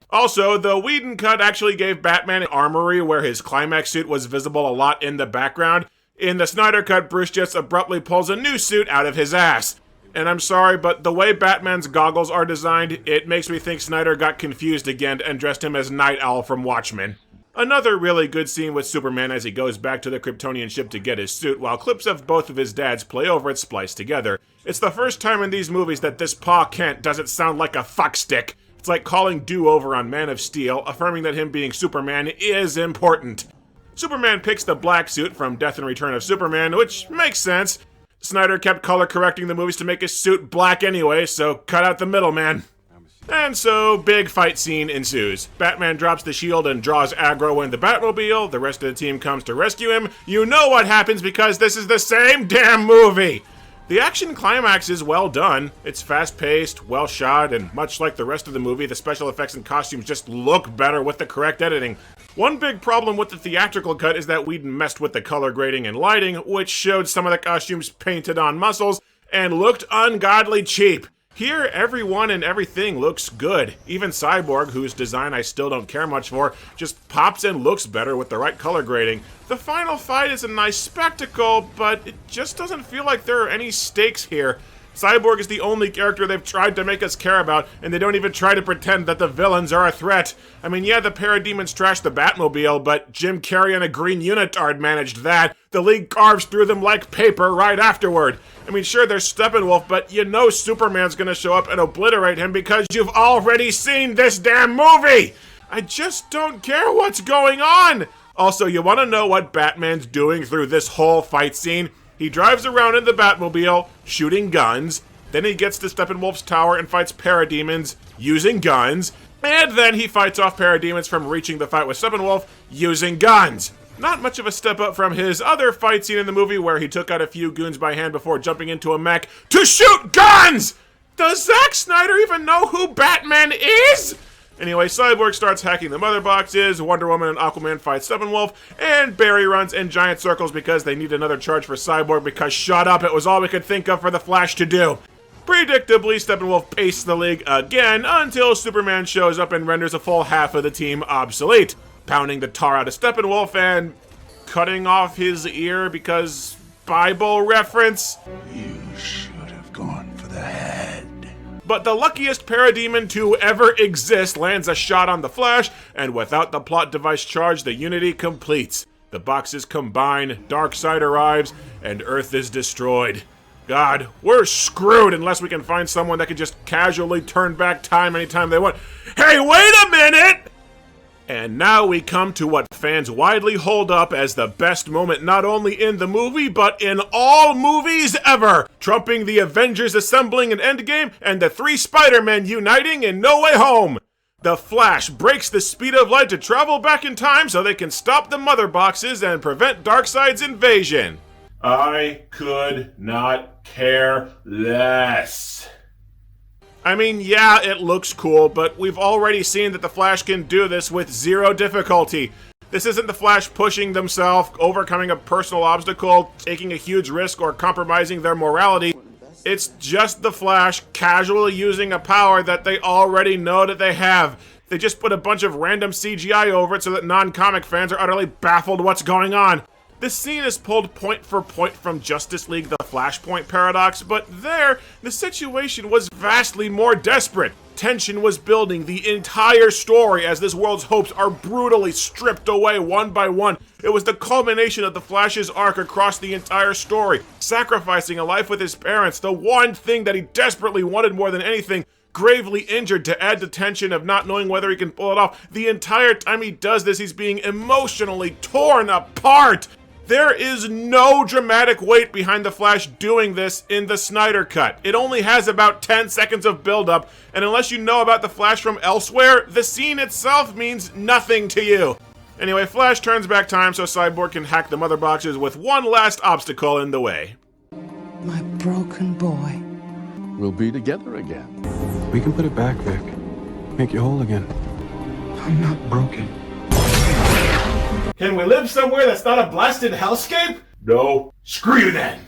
Also, the Whedon cut actually gave Batman an armory where his climax suit was visible a lot in the background. In the Snyder cut, Bruce just abruptly pulls a new suit out of his ass. And I'm sorry, but the way Batman's goggles are designed, it makes me think Snyder got confused again and dressed him as Night Owl from Watchmen. Another really good scene with Superman as he goes back to the Kryptonian ship to get his suit, while clips of both of his dads play over it spliced together. It's the first time in these movies that this Pa Kent doesn't sound like a fuckstick. It's like calling do-over on Man of Steel, affirming that him being Superman is important. Superman picks the black suit from Death and Return of Superman, which makes sense. Snyder kept color correcting the movies to make his suit black anyway, so cut out the middleman. And so, big fight scene ensues. Batman drops the shield and draws aggro in the Batmobile. The rest of the team comes to rescue him. You know what happens because this is the same damn movie! The action climax is well done. It's fast-paced, well-shot, and much like the rest of the movie, the special effects and costumes just look better with the correct editing. One big problem with the theatrical cut is that Whedon messed with the color grading and lighting, which showed some of the costumes painted on muscles and looked ungodly cheap. Here, everyone and everything looks good. Even Cyborg, whose design I still don't care much for, just pops and looks better with the right color grading. The final fight is a nice spectacle, but it just doesn't feel like there are any stakes here. Cyborg is the only character they've tried to make us care about, and they don't even try to pretend that the villains are a threat. I mean, yeah, the Parademons trashed the Batmobile, but Jim Carrey and a green unitard managed that. The League carves through them like paper right afterward. I mean, sure, there's Steppenwolf, but you know Superman's gonna show up and obliterate him because you've already seen this damn movie! I just don't care what's going on! Also, you wanna know what Batman's doing through this whole fight scene? He drives around in the Batmobile, shooting guns, then he gets to Steppenwolf's tower and fights Parademons, using guns, and then he fights off Parademons from reaching the fight with Steppenwolf, using guns. Not much of a step up from his other fight scene in the movie where he took out a few goons by hand before jumping into a mech to shoot guns! Does Zack Snyder even know who Batman is? Anyway, Cyborg starts hacking the mother boxes, Wonder Woman and Aquaman fight Steppenwolf, and Barry runs in giant circles because they need another charge for Cyborg because shut up, it was all we could think of for the Flash to do. Predictably, Steppenwolf pastes the League again until Superman shows up and renders a full half of the team obsolete, pounding the tar out of Steppenwolf and cutting off his ear because Bible reference. You should have gone for the head. But the luckiest parademon to ever exist lands a shot on the Flash, and without the plot device charge, the Unity completes. The boxes combine, Darkseid arrives, and Earth is destroyed. God, we're screwed unless we can find someone that can just casually turn back time anytime they want. Hey, wait a minute! And now we come to what fans widely hold up as the best moment not only in the movie, but in all movies ever, trumping the Avengers assembling in Endgame and the three Spider-Men uniting in No Way Home. The Flash breaks the speed of light to travel back in time so they can stop the mother boxes and prevent Darkseid's invasion. I could not care less. I mean, yeah, it looks cool, but we've already seen that the Flash can do this with zero difficulty. This isn't the Flash pushing themselves, overcoming a personal obstacle, taking a huge risk, or compromising their morality. It's just the Flash casually using a power that they already know that they have. They just put a bunch of random CGI over it so that non-comic fans are utterly baffled what's going on. This scene is pulled point for point from Justice League The Flashpoint Paradox, but there, the situation was vastly more desperate. Tension was building the entire story as this world's hopes are brutally stripped away one by one. It was the culmination of the Flash's arc across the entire story, sacrificing a life with his parents, the one thing that he desperately wanted more than anything, gravely injured to add to tension of not knowing whether he can pull it off. The entire time he does this, he's being emotionally torn apart. There is no dramatic weight behind the Flash doing this in the Snyder Cut. It only has about 10 seconds of build-up, and unless you know about the Flash from elsewhere, the scene itself means nothing to you. Anyway, Flash turns back time so Cyborg can hack the mother boxes with one last obstacle in the way. My broken boy. We'll be together again. We can put it back, Vic. Make you whole again. I'm not broken. Can we live somewhere that's not a blasted hellscape? No. Screw you then.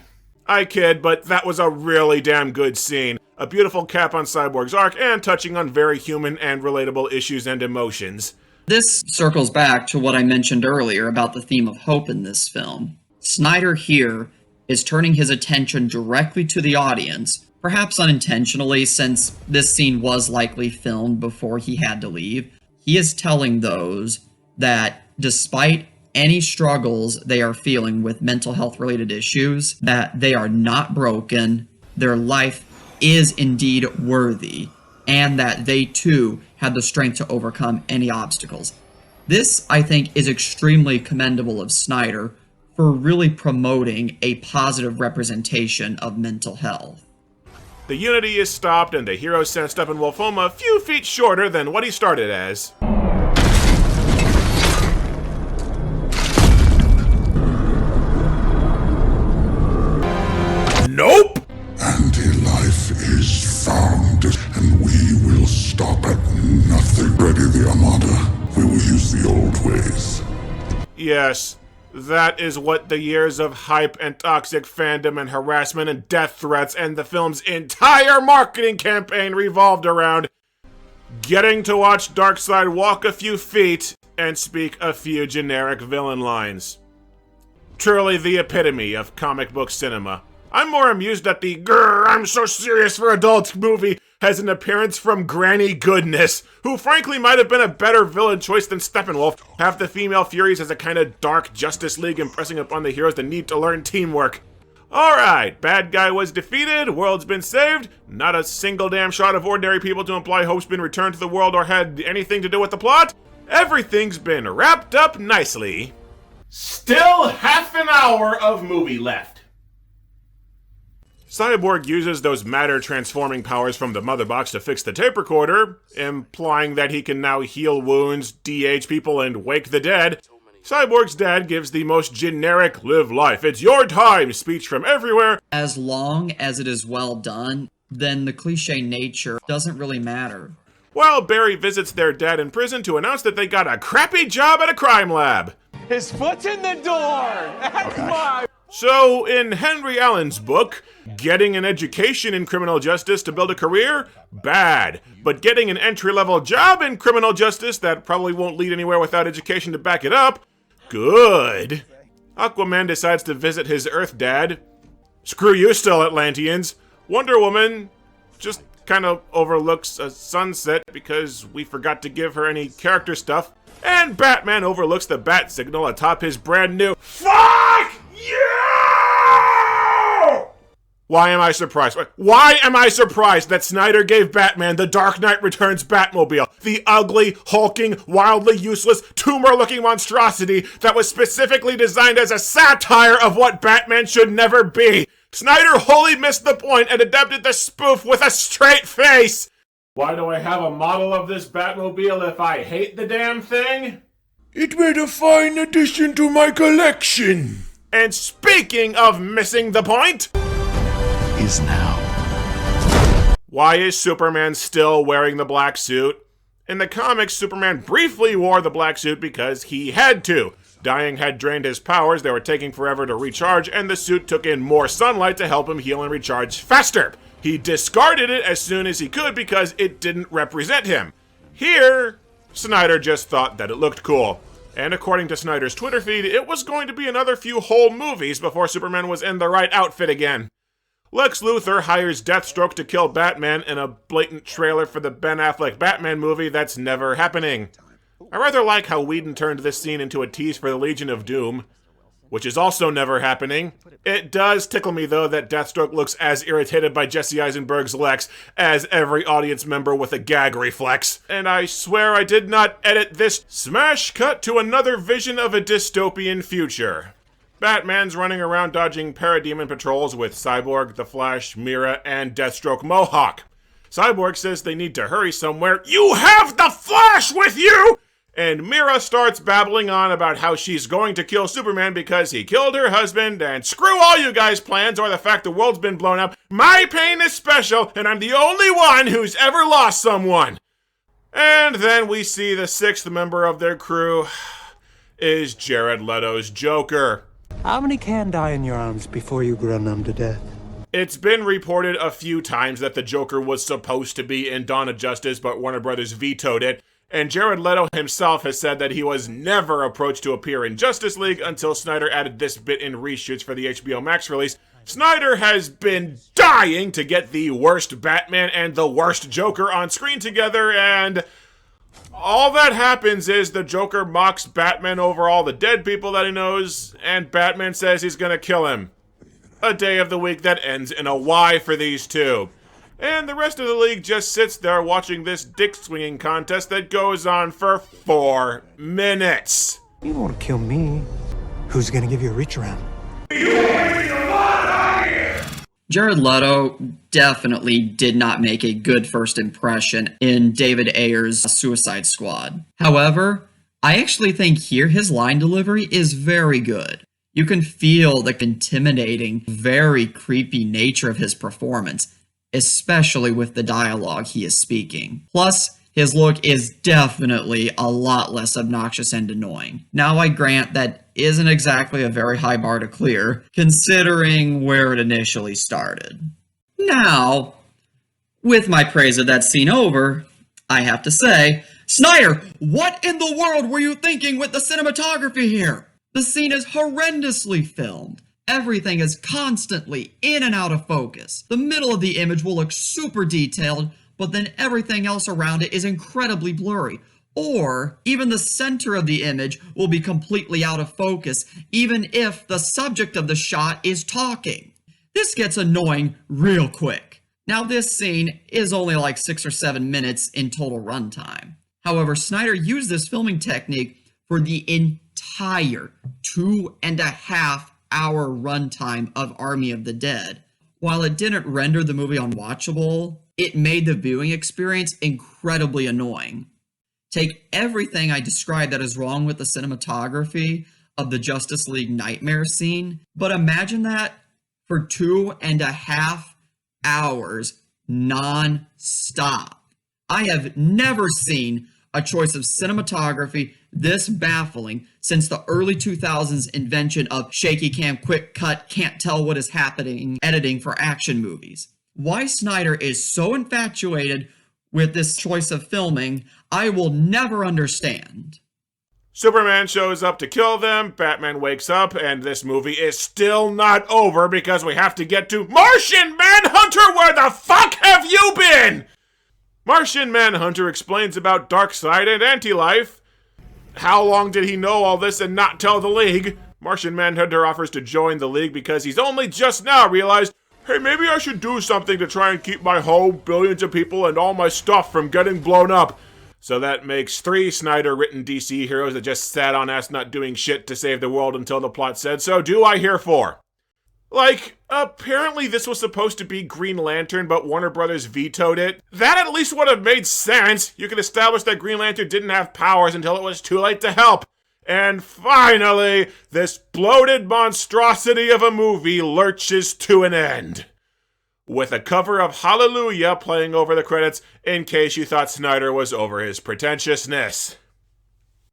I kid, but that was a really damn good scene. A beautiful cap on Cyborg's arc and touching on very human and relatable issues and emotions. This circles back to what I mentioned earlier about the theme of hope in this film. Snyder here is turning his attention directly to the audience, perhaps unintentionally since this scene was likely filmed before he had to leave. He is telling those that despite any struggles they are feeling with mental health related issues, that they are not broken, their life is indeed worthy, and that they too have the strength to overcome any obstacles. This, I think, is extremely commendable of Snyder for really promoting a positive representation of mental health. The Unity is stopped and the hero sent Steppenwolf home a few feet shorter than what he started as. Nope! Anti-life is found, and we will stop at nothing. Ready the Armada. We will use the old ways. Yes, That is what the years of hype and toxic fandom and harassment and death threats and the film's entire marketing campaign revolved around. Getting to watch Darkseid walk a few feet and speak a few generic villain lines. Truly the epitome of comic book cinema. I'm more amused that the "Grr, I'm so serious for adults" movie has an appearance from Granny Goodness, who frankly might have been a better villain choice than Steppenwolf. Half the female Furies as a kind of dark Justice League impressing upon the heroes the need to learn teamwork. Alright, bad guy was defeated, world's been saved, not a single damn shot of ordinary people to imply hope's been returned to the world or had anything to do with the plot. Everything's been wrapped up nicely. Still half an hour of movie left. Cyborg uses those matter-transforming powers from the mother box to fix the tape recorder, implying that he can now heal wounds, de-age people, and wake the dead. Cyborg's dad gives the most generic "live life, it's your time" speech from everywhere. As long as it is well done, then the cliche nature doesn't really matter. While Barry visits their dad in prison to announce that they got a crappy job at a crime lab. His foot's in the door! That's my... So, in Henry Allen's book, getting an education in criminal justice to build a career? Bad. But getting an entry-level job in criminal justice that probably won't lead anywhere without education to back it up? Good. Aquaman decides to visit his Earth dad. Screw you still, Atlanteans. Wonder Woman just kind of overlooks a sunset because we forgot to give her any character stuff. And Batman overlooks the bat signal atop his brand new "Fuck you!" Why am I surprised? Why am I surprised that Snyder gave Batman the Dark Knight Returns Batmobile, the ugly, hulking, wildly useless, tumor-looking monstrosity that was specifically designed as a satire of what Batman should never be? Snyder wholly missed the point and adapted the spoof with a straight face! Why do I have a model of this Batmobile if I hate the damn thing? It made a fine addition to my collection. And speaking of missing the point... is now. Why is Superman still wearing the black suit? In the comics, Superman briefly wore the black suit because he had to. Dying had drained his powers, they were taking forever to recharge, and the suit took in more sunlight to help him heal and recharge faster. He discarded it as soon as he could because it didn't represent him. Here, Snyder just thought that it looked cool. And according to Snyder's Twitter feed, it was going to be another few whole movies before Superman was in the right outfit again. Lex Luthor hires Deathstroke to kill Batman in a blatant trailer for the Ben Affleck Batman movie that's never happening. I rather like how Whedon turned this scene into a tease for the Legion of Doom, which is also never happening. It does tickle me, though, that Deathstroke looks as irritated by Jesse Eisenberg's Lex as every audience member with a gag reflex. And I swear I did not edit this smash cut to another vision of a dystopian future. Batman's running around dodging parademon patrols with Cyborg, The Flash, Mira, and Deathstroke Mohawk. Cyborg says they need to hurry somewhere. You have The Flash with you! And Mira starts babbling on about how she's going to kill Superman because he killed her husband, and screw all you guys' plans or the fact the world's been blown up. My pain is special, and I'm the only one who's ever lost someone. And then we see the sixth member of their crew is Jared Leto's Joker. How many can die in your arms before you grow numb to death? It's been reported a few times that the Joker was supposed to be in Dawn of Justice, but Warner Brothers vetoed it. And Jared Leto himself has said that he was never approached to appear in Justice League until Snyder added this bit in reshoots for the HBO Max release. Snyder has been dying to get the worst Batman and the worst Joker on screen together, and all that happens is the Joker mocks Batman over all the dead people that he knows, and Batman says he's gonna kill him. A day of the week that ends in a Y for these two. And the rest of the league just sits there watching this dick-swinging contest that goes on for 4 minutes. You want to kill me? Who's gonna give you a reach around? Jared Leto definitely did not make a good first impression in David Ayer's Suicide Squad. However, I actually think here his line delivery is very good. You can feel the intimidating, very creepy nature of his performance, especially with the dialogue he is speaking. Plus, his look is definitely a lot less obnoxious and annoying. Now, I grant that isn't exactly a very high bar to clear, considering where it initially started. Now, with my praise of that scene over, I have to say, Snyder, what in the world were you thinking with the cinematography here? The scene is horrendously filmed. Everything is constantly in and out of focus. The middle of the image will look super detailed, but then everything else around it is incredibly blurry. Or even the center of the image will be completely out of focus, even if the subject of the shot is talking. This gets annoying real quick. Now, this scene is only like 6 or 7 minutes in total runtime. However, Snyder used this filming technique for the entire 2.5-hour runtime of Army of the Dead. While it didn't render the movie unwatchable, it made the viewing experience incredibly annoying. Take everything I described that is wrong with the cinematography of the Justice League Nightmare scene, but imagine that for 2.5 hours non-stop. I have never seen a choice of cinematography this baffling since the early 2000s invention of shaky cam, quick cut, can't tell what is happening editing for action movies. Why Snyder is so infatuated with this choice of filming, I will never understand. Superman shows up to kill them, Batman wakes up, and this movie is still not over because we have to get to Martian Manhunter! Where the fuck have you been? Martian Manhunter explains about Darkseid and Anti-Life. How long did he know all this and not tell the League? Martian Manhunter offers to join the League because he's only just now realized, hey, maybe I should do something to try and keep my home, billions of people, and all my stuff from getting blown up. So that makes 3 Snyder-written DC heroes that just sat on ass not doing shit to save the world until the plot said so. Do I hear 4? Like, apparently this was supposed to be Green Lantern, but Warner Brothers vetoed it. That at least would have made sense. You could establish that Green Lantern didn't have powers until it was too late to help. And finally, this bloated monstrosity of a movie lurches to an end, with a cover of Hallelujah playing over the credits in case you thought Snyder was over his pretentiousness.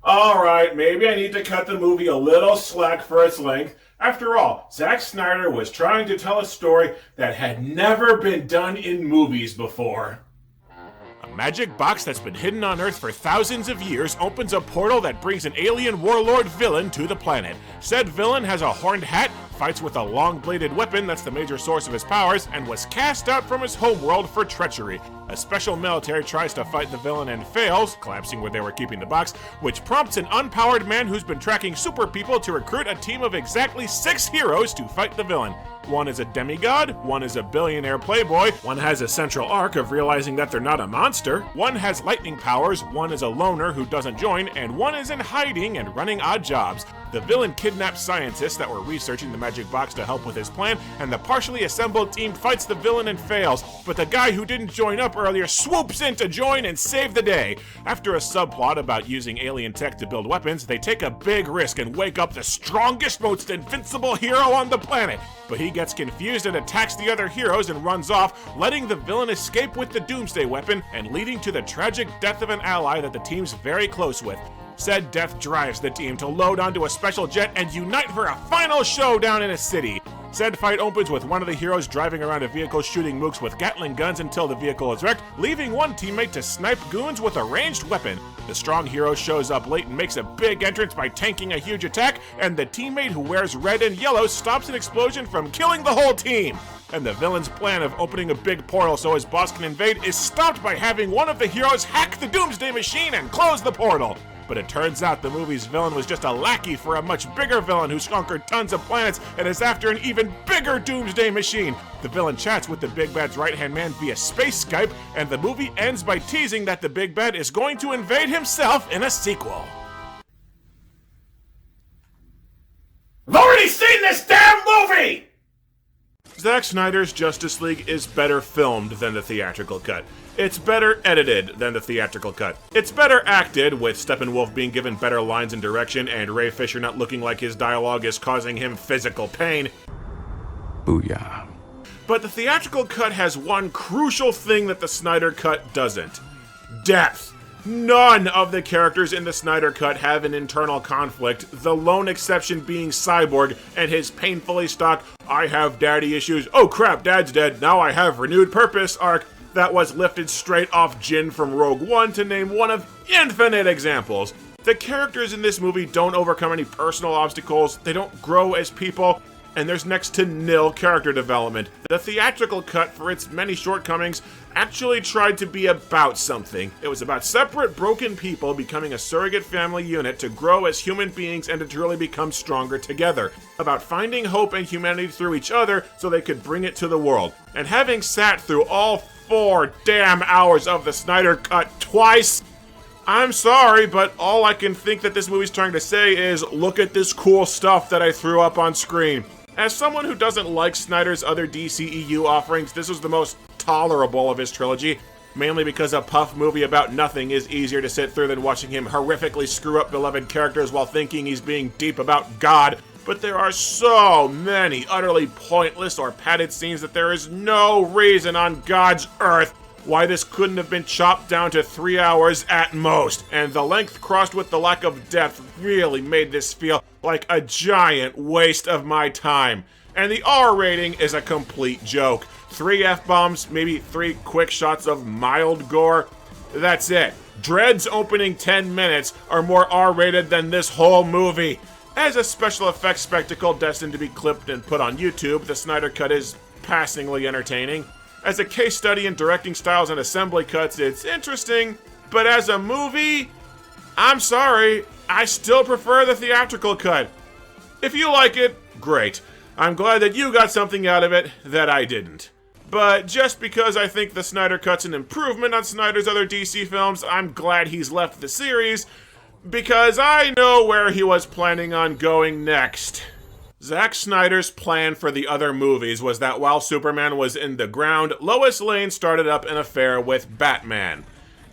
Alright, maybe I need to cut the movie a little slack for its length. After all, Zack Snyder was trying to tell a story that had never been done in movies before. A magic box that's been hidden on Earth for thousands of years opens a portal that brings an alien warlord villain to the planet. Said villain has a horned hat, fights with a long-bladed weapon that's the major source of his powers, and was cast out from his homeworld for treachery. A special military tries to fight the villain and fails, collapsing where they were keeping the box, which prompts an unpowered man who's been tracking super people to recruit a team of exactly 6 heroes to fight the villain. One is a demigod, one is a billionaire playboy, one has a central arc of realizing that they're not a monster, one has lightning powers, one is a loner who doesn't join, and one is in hiding and running odd jobs. The villain kidnaps scientists that were researching the magic box to help with his plan, and the partially assembled team fights the villain and fails, but the guy who didn't join up earlier swoops in to join and save the day. After a subplot about using alien tech to build weapons, they take a big risk and wake up the strongest, most invincible hero on the planet. But he gets confused and attacks the other heroes and runs off, letting the villain escape with the Doomsday weapon and leading to the tragic death of an ally that the team's very close with. Said death drives the team to load onto a special jet and unite for a final showdown in a city. Said fight opens with one of the heroes driving around a vehicle shooting mooks with Gatling guns until the vehicle is wrecked, leaving one teammate to snipe goons with a ranged weapon. The strong hero shows up late and makes a big entrance by tanking a huge attack, and the teammate who wears red and yellow stops an explosion from killing the whole team. And the villain's plan of opening a big portal so his boss can invade is stopped by having one of the heroes hack the Doomsday machine and close the portal. But it turns out the movie's villain was just a lackey for a much bigger villain who's conquered tons of planets and is after an even bigger Doomsday machine. The villain chats with the Big Bad's right-hand man via space Skype, and the movie ends by teasing that the Big Bad is going to invade himself in a sequel. I've already seen this damn movie! Zack Snyder's Justice League is better filmed than the theatrical cut. It's better edited than the theatrical cut. It's better acted, with Steppenwolf being given better lines and direction, and Ray Fisher not looking like his dialogue is causing him physical pain. Booyah. But the theatrical cut has one crucial thing that the Snyder cut doesn't. Depth. None of the characters in the Snyder Cut have an internal conflict, the lone exception being Cyborg and his painfully stock, I have daddy issues, oh crap, dad's dead, now I have renewed purpose arc that was lifted straight off Jin from Rogue One, to name one of infinite examples. The characters in this movie don't overcome any personal obstacles, they don't grow as people, and there's next to nil character development. The theatrical cut, for its many shortcomings, actually tried to be about something. It was about separate, broken people becoming a surrogate family unit to grow as human beings and to truly become stronger together. About finding hope and humanity through each other so they could bring it to the world. And having sat through all 4 damn hours of the Snyder Cut twice, I'm sorry, but all I can think that this movie's trying to say is, look at this cool stuff that I threw up on screen. As someone who doesn't like Snyder's other DCEU offerings, this was the most tolerable of his trilogy, mainly because a puff movie about nothing is easier to sit through than watching him horrifically screw up beloved characters while thinking he's being deep about God. But there are so many utterly pointless or padded scenes that there is no reason on God's earth why this couldn't have been chopped down to 3 hours at most, and the length crossed with the lack of depth really made this feel like a giant waste of my time. And the R rating is a complete joke. 3 F-bombs, maybe 3 quick shots of mild gore. That's it. Dredd's opening 10 minutes are more R-rated than this whole movie. As a special effects spectacle destined to be clipped and put on YouTube, the Snyder Cut is passingly entertaining. As a case study in directing styles and assembly cuts, it's interesting, but as a movie, I'm sorry, I still prefer the theatrical cut. If you like it, great. I'm glad that you got something out of it that I didn't. But just because I think the Snyder Cut's an improvement on Snyder's other DC films, I'm glad he's left the series, because I know where he was planning on going next. Zack Snyder's plan for the other movies was that while Superman was in the ground, Lois Lane started up an affair with Batman,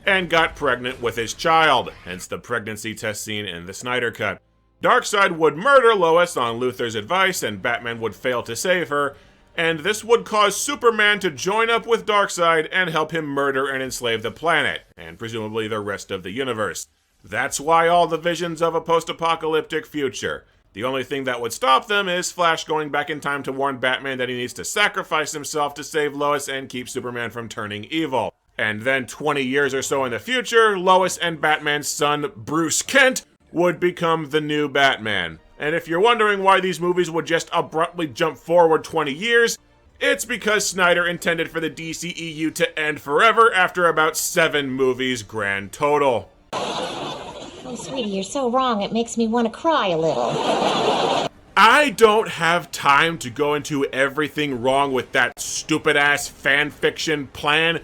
and got pregnant with his child, hence the pregnancy test scene in the Snyder Cut. Darkseid would murder Lois on Luthor's advice, and Batman would fail to save her, and this would cause Superman to join up with Darkseid and help him murder and enslave the planet, and presumably the rest of the universe. That's why all the visions of a post-apocalyptic future. The only thing that would stop them is Flash going back in time to warn Batman that he needs to sacrifice himself to save Lois and keep Superman from turning evil. And then 20 years or so in the future, Lois and Batman's son, Bruce Kent, would become the new Batman. And if you're wondering why these movies would just abruptly jump forward 20 years, it's because Snyder intended for the DCEU to end forever after about 7 movies grand total. Oh, sweetie, you're so wrong, it makes me want to cry a little. I don't have time to go into everything wrong with that stupid-ass fanfiction plan,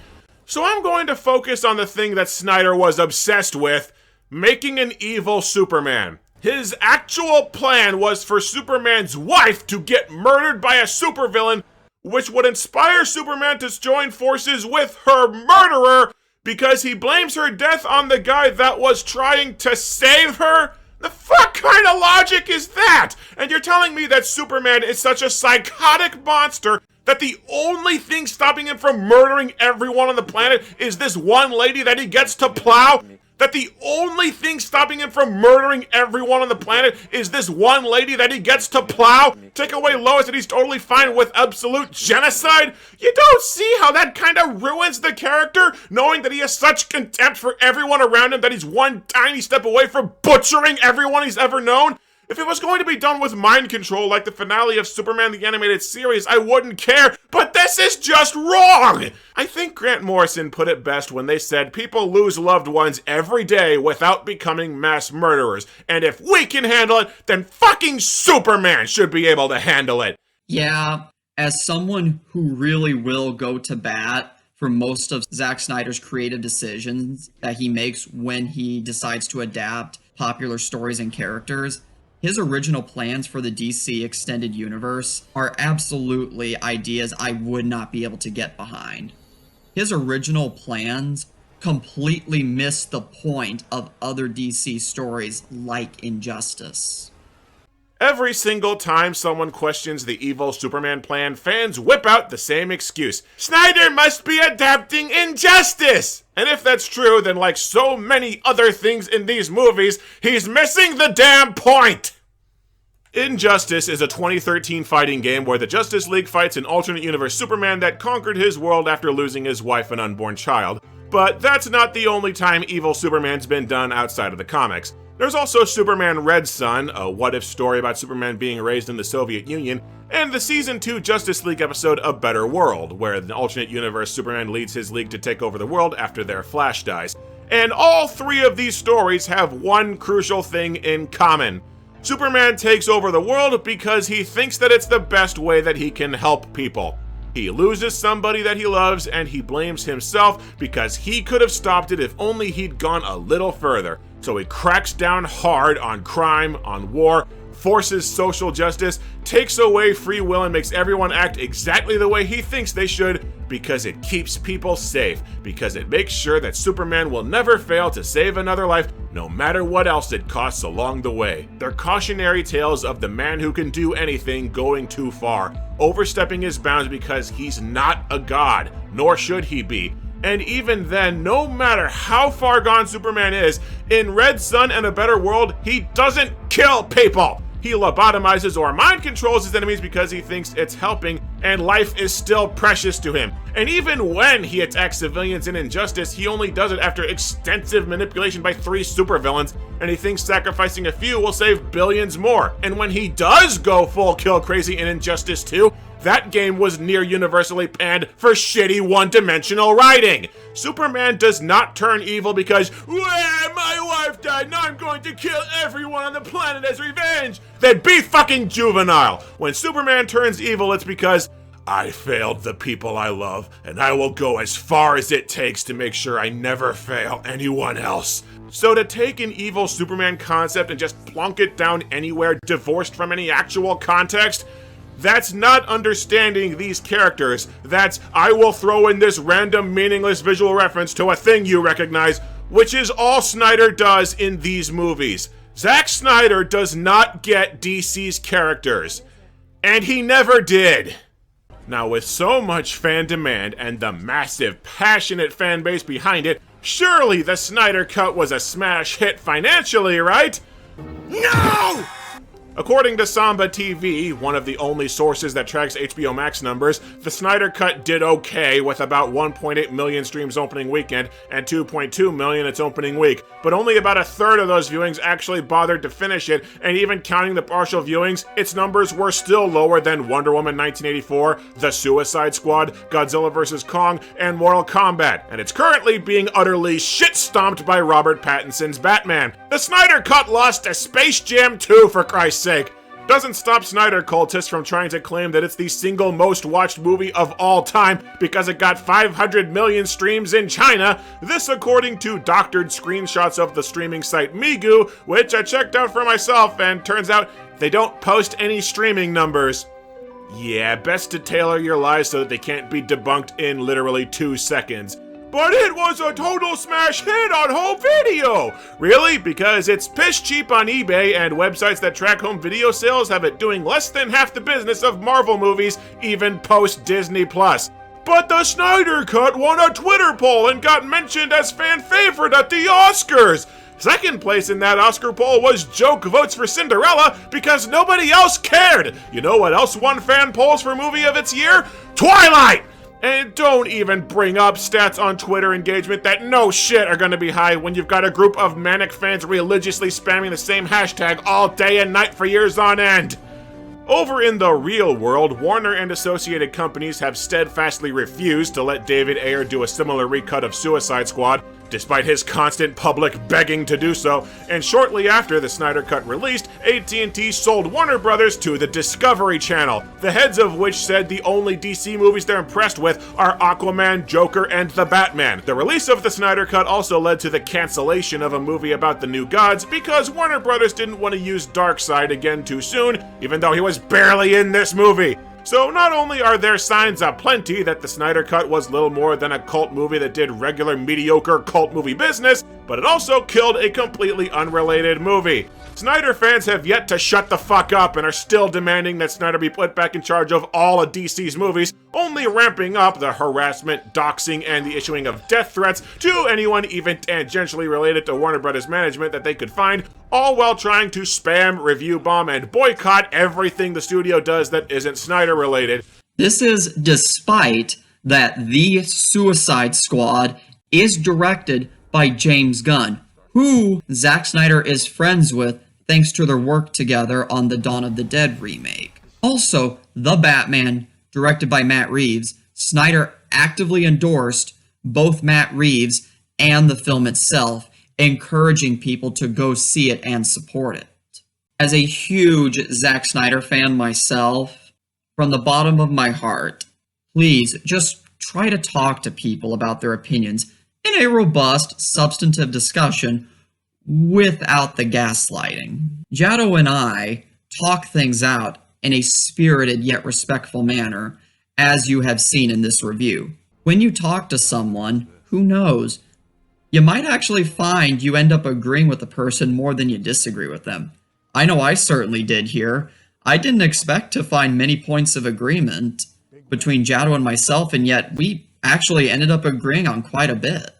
so I'm going to focus on the thing that Snyder was obsessed with, making an evil Superman. His actual plan was for Superman's wife to get murdered by a supervillain, which would inspire Superman to join forces with her murderer because he blames her death on the guy that was trying to save her? The fuck kind of logic is that? And you're telling me that Superman is such a psychotic monster that the only thing stopping him from murdering everyone on the planet is this one lady that he gets to plow? That the only thing stopping him from murdering everyone on the planet is this one lady that he gets to plow? Take away Lois and he's totally fine with absolute genocide? You don't see how that kind of ruins the character, knowing that he has such contempt for everyone around him that he's one tiny step away from butchering everyone he's ever known? If it was going to be done with mind control like the finale of Superman the Animated Series, I wouldn't care, but this is just wrong! I think Grant Morrison put it best when they said people lose loved ones every day without becoming mass murderers, and if we can handle it, then fucking Superman should be able to handle it. Yeah, as someone who really will go to bat for most of Zack Snyder's creative decisions that he makes when he decides to adapt popular stories and characters, his original plans for the DC Extended Universe are absolutely ideas I would not be able to get behind. His original plans completely missed the point of other DC stories like Injustice. Every single time someone questions the evil Superman plan, fans whip out the same excuse. Snyder must be adapting injustice! And if that's true, then like so many other things in these movies, he's missing the damn point! Injustice is a 2013 fighting game where the Justice League fights an alternate universe Superman that conquered his world after losing his wife and unborn child. But that's not the only time evil Superman's been done outside of the comics. There's also Superman Red Son, a what-if story about Superman being raised in the Soviet Union, and the Season 2 Justice League episode A Better World, where in the alternate universe Superman leads his league to take over the world after their Flash dies. And all three of these stories have one crucial thing in common. Superman takes over the world because he thinks that it's the best way that he can help people. He loses somebody that he loves and he blames himself because he could have stopped it if only he'd gone a little further. So he cracks down hard on crime, on war, forces social justice, takes away free will and makes everyone act exactly the way he thinks they should because it keeps people safe, because it makes sure that Superman will never fail to save another life no matter what else it costs along the way. They're cautionary tales of the man who can do anything going too far, overstepping his bounds because he's not a god, nor should he be. And even then, no matter how far gone Superman is, in Red Son and A Better World, he doesn't kill people! He lobotomizes or mind controls his enemies because he thinks it's helping, and life is still precious to him. And even when he attacks civilians in Injustice, he only does it after extensive manipulation by 3 supervillains, and he thinks sacrificing a few will save billions more. And when he does go full kill crazy in Injustice 2, that game was near universally panned for shitty one-dimensional writing. Superman does not turn evil because, my wife died, now I'm going to kill everyone on the planet as revenge. Then be fucking juvenile. When Superman turns evil, it's because, I failed the people I love, and I will go as far as it takes to make sure I never fail anyone else. So to take an evil Superman concept and just plunk it down anywhere divorced from any actual context, that's not understanding these characters. That's, I will throw in this random meaningless visual reference to a thing you recognize, which is all Snyder does in these movies. Zack Snyder does not get DC's characters. And he never did. Now with so much fan demand and the massive, passionate fan base behind it, surely the Snyder Cut was a smash hit financially, right? No! According to Samba TV, one of the only sources that tracks HBO Max numbers, the Snyder Cut did okay with about 1.8 million streams opening weekend and 2.2 million its opening week, but only about a third of those viewings actually bothered to finish it, and even counting the partial viewings, its numbers were still lower than Wonder Woman 1984, The Suicide Squad, Godzilla vs. Kong, and Mortal Kombat, and it's currently being utterly shit-stomped by Robert Pattinson's Batman. The Snyder Cut lost to Space Jam 2, for Christ's sake. Doesn't stop Snyder cultists from trying to claim that it's the single most watched movie of all time because it got 500 million streams in China. This according to doctored screenshots of the streaming site Migu, which I checked out for myself, and turns out they don't post any streaming numbers. Yeah, best to tailor your lies so that they can't be debunked in literally 2 seconds. But it was a total smash hit on home video! Really? Because it's piss cheap on eBay, and websites that track home video sales have it doing less than half the business of Marvel movies, even post-Disney+. But the Snyder Cut won a Twitter poll and got mentioned as fan favorite at the Oscars! Second place in that Oscar poll was Joke Votes for Cinderella because nobody else cared! You know what else won fan polls for movie of its year? Twilight! And don't even bring up stats on Twitter engagement that no shit are gonna be high when you've got a group of manic fans religiously spamming the same hashtag all day and night for years on end. Over in the real world, Warner and associated companies have steadfastly refused to let David Ayer do a similar recut of Suicide Squad, despite his constant public begging to do so, and shortly after the Snyder Cut released, AT&T sold Warner Brothers to the Discovery Channel, the heads of which said the only DC movies they're impressed with are Aquaman, Joker, and The Batman. The release of the Snyder Cut also led to the cancellation of a movie about the New Gods because Warner Brothers didn't want to use Darkseid again too soon, even though he was barely in this movie. So not only are there signs aplenty that the Snyder Cut was little more than a cult movie that did regular mediocre cult movie business, but it also killed a completely unrelated movie. Snyder fans have yet to shut the fuck up and are still demanding that Snyder be put back in charge of all of DC's movies, only ramping up the harassment, doxing, and the issuing of death threats to anyone even tangentially related to Warner Brothers management that they could find, all while trying to spam, review bomb, and boycott everything the studio does that isn't Snyder related. This is despite that The Suicide Squad is directed by James Gunn, who Zack Snyder is friends with thanks to their work together on the Dawn of the Dead remake. Also, The Batman, directed by Matt Reeves, Snyder actively endorsed both Matt Reeves and the film itself, encouraging people to go see it and support it. As a huge Zack Snyder fan myself, from the bottom of my heart, please just try to talk to people about their opinions in a robust, substantive discussion without the gaslighting. Jado and I talk things out in a spirited yet respectful manner, as you have seen in this review. When you talk to someone, who knows, you might actually find you end up agreeing with the person more than you disagree with them. I know I certainly did here. I didn't expect to find many points of agreement between Jado and myself, and yet we actually ended up agreeing on quite a bit.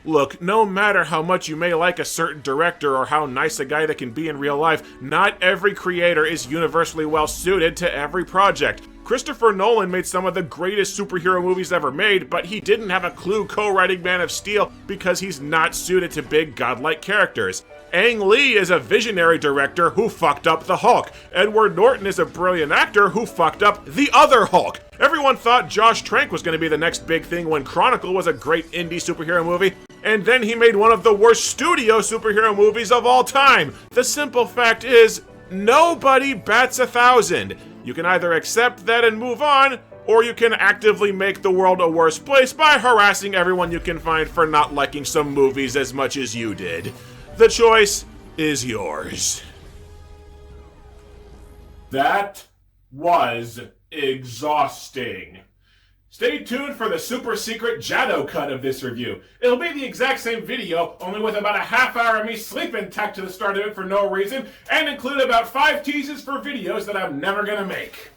Look, no matter how much you may like a certain director or how nice a guy that can be in real life, not every creator is universally well suited to every project. Christopher Nolan made some of the greatest superhero movies ever made, but he didn't have a clue co-writing Man of Steel because he's not suited to big godlike characters. Ang Lee is a visionary director who fucked up the Hulk. Edward Norton is a brilliant actor who fucked up the other Hulk. Everyone thought Josh Trank was going to be the next big thing when Chronicle was a great indie superhero movie, and then he made one of the worst studio superhero movies of all time. The simple fact is, nobody bats 1,000. You can either accept that and move on, or you can actively make the world a worse place by harassing everyone you can find for not liking some movies as much as you did. The choice is yours. That was exhausting. Stay tuned for the super secret Jado cut of this review. It'll be the exact same video, only with about a half hour of me sleeping tacked to the start of it for no reason, and include about 5 teases for videos that I'm never gonna make.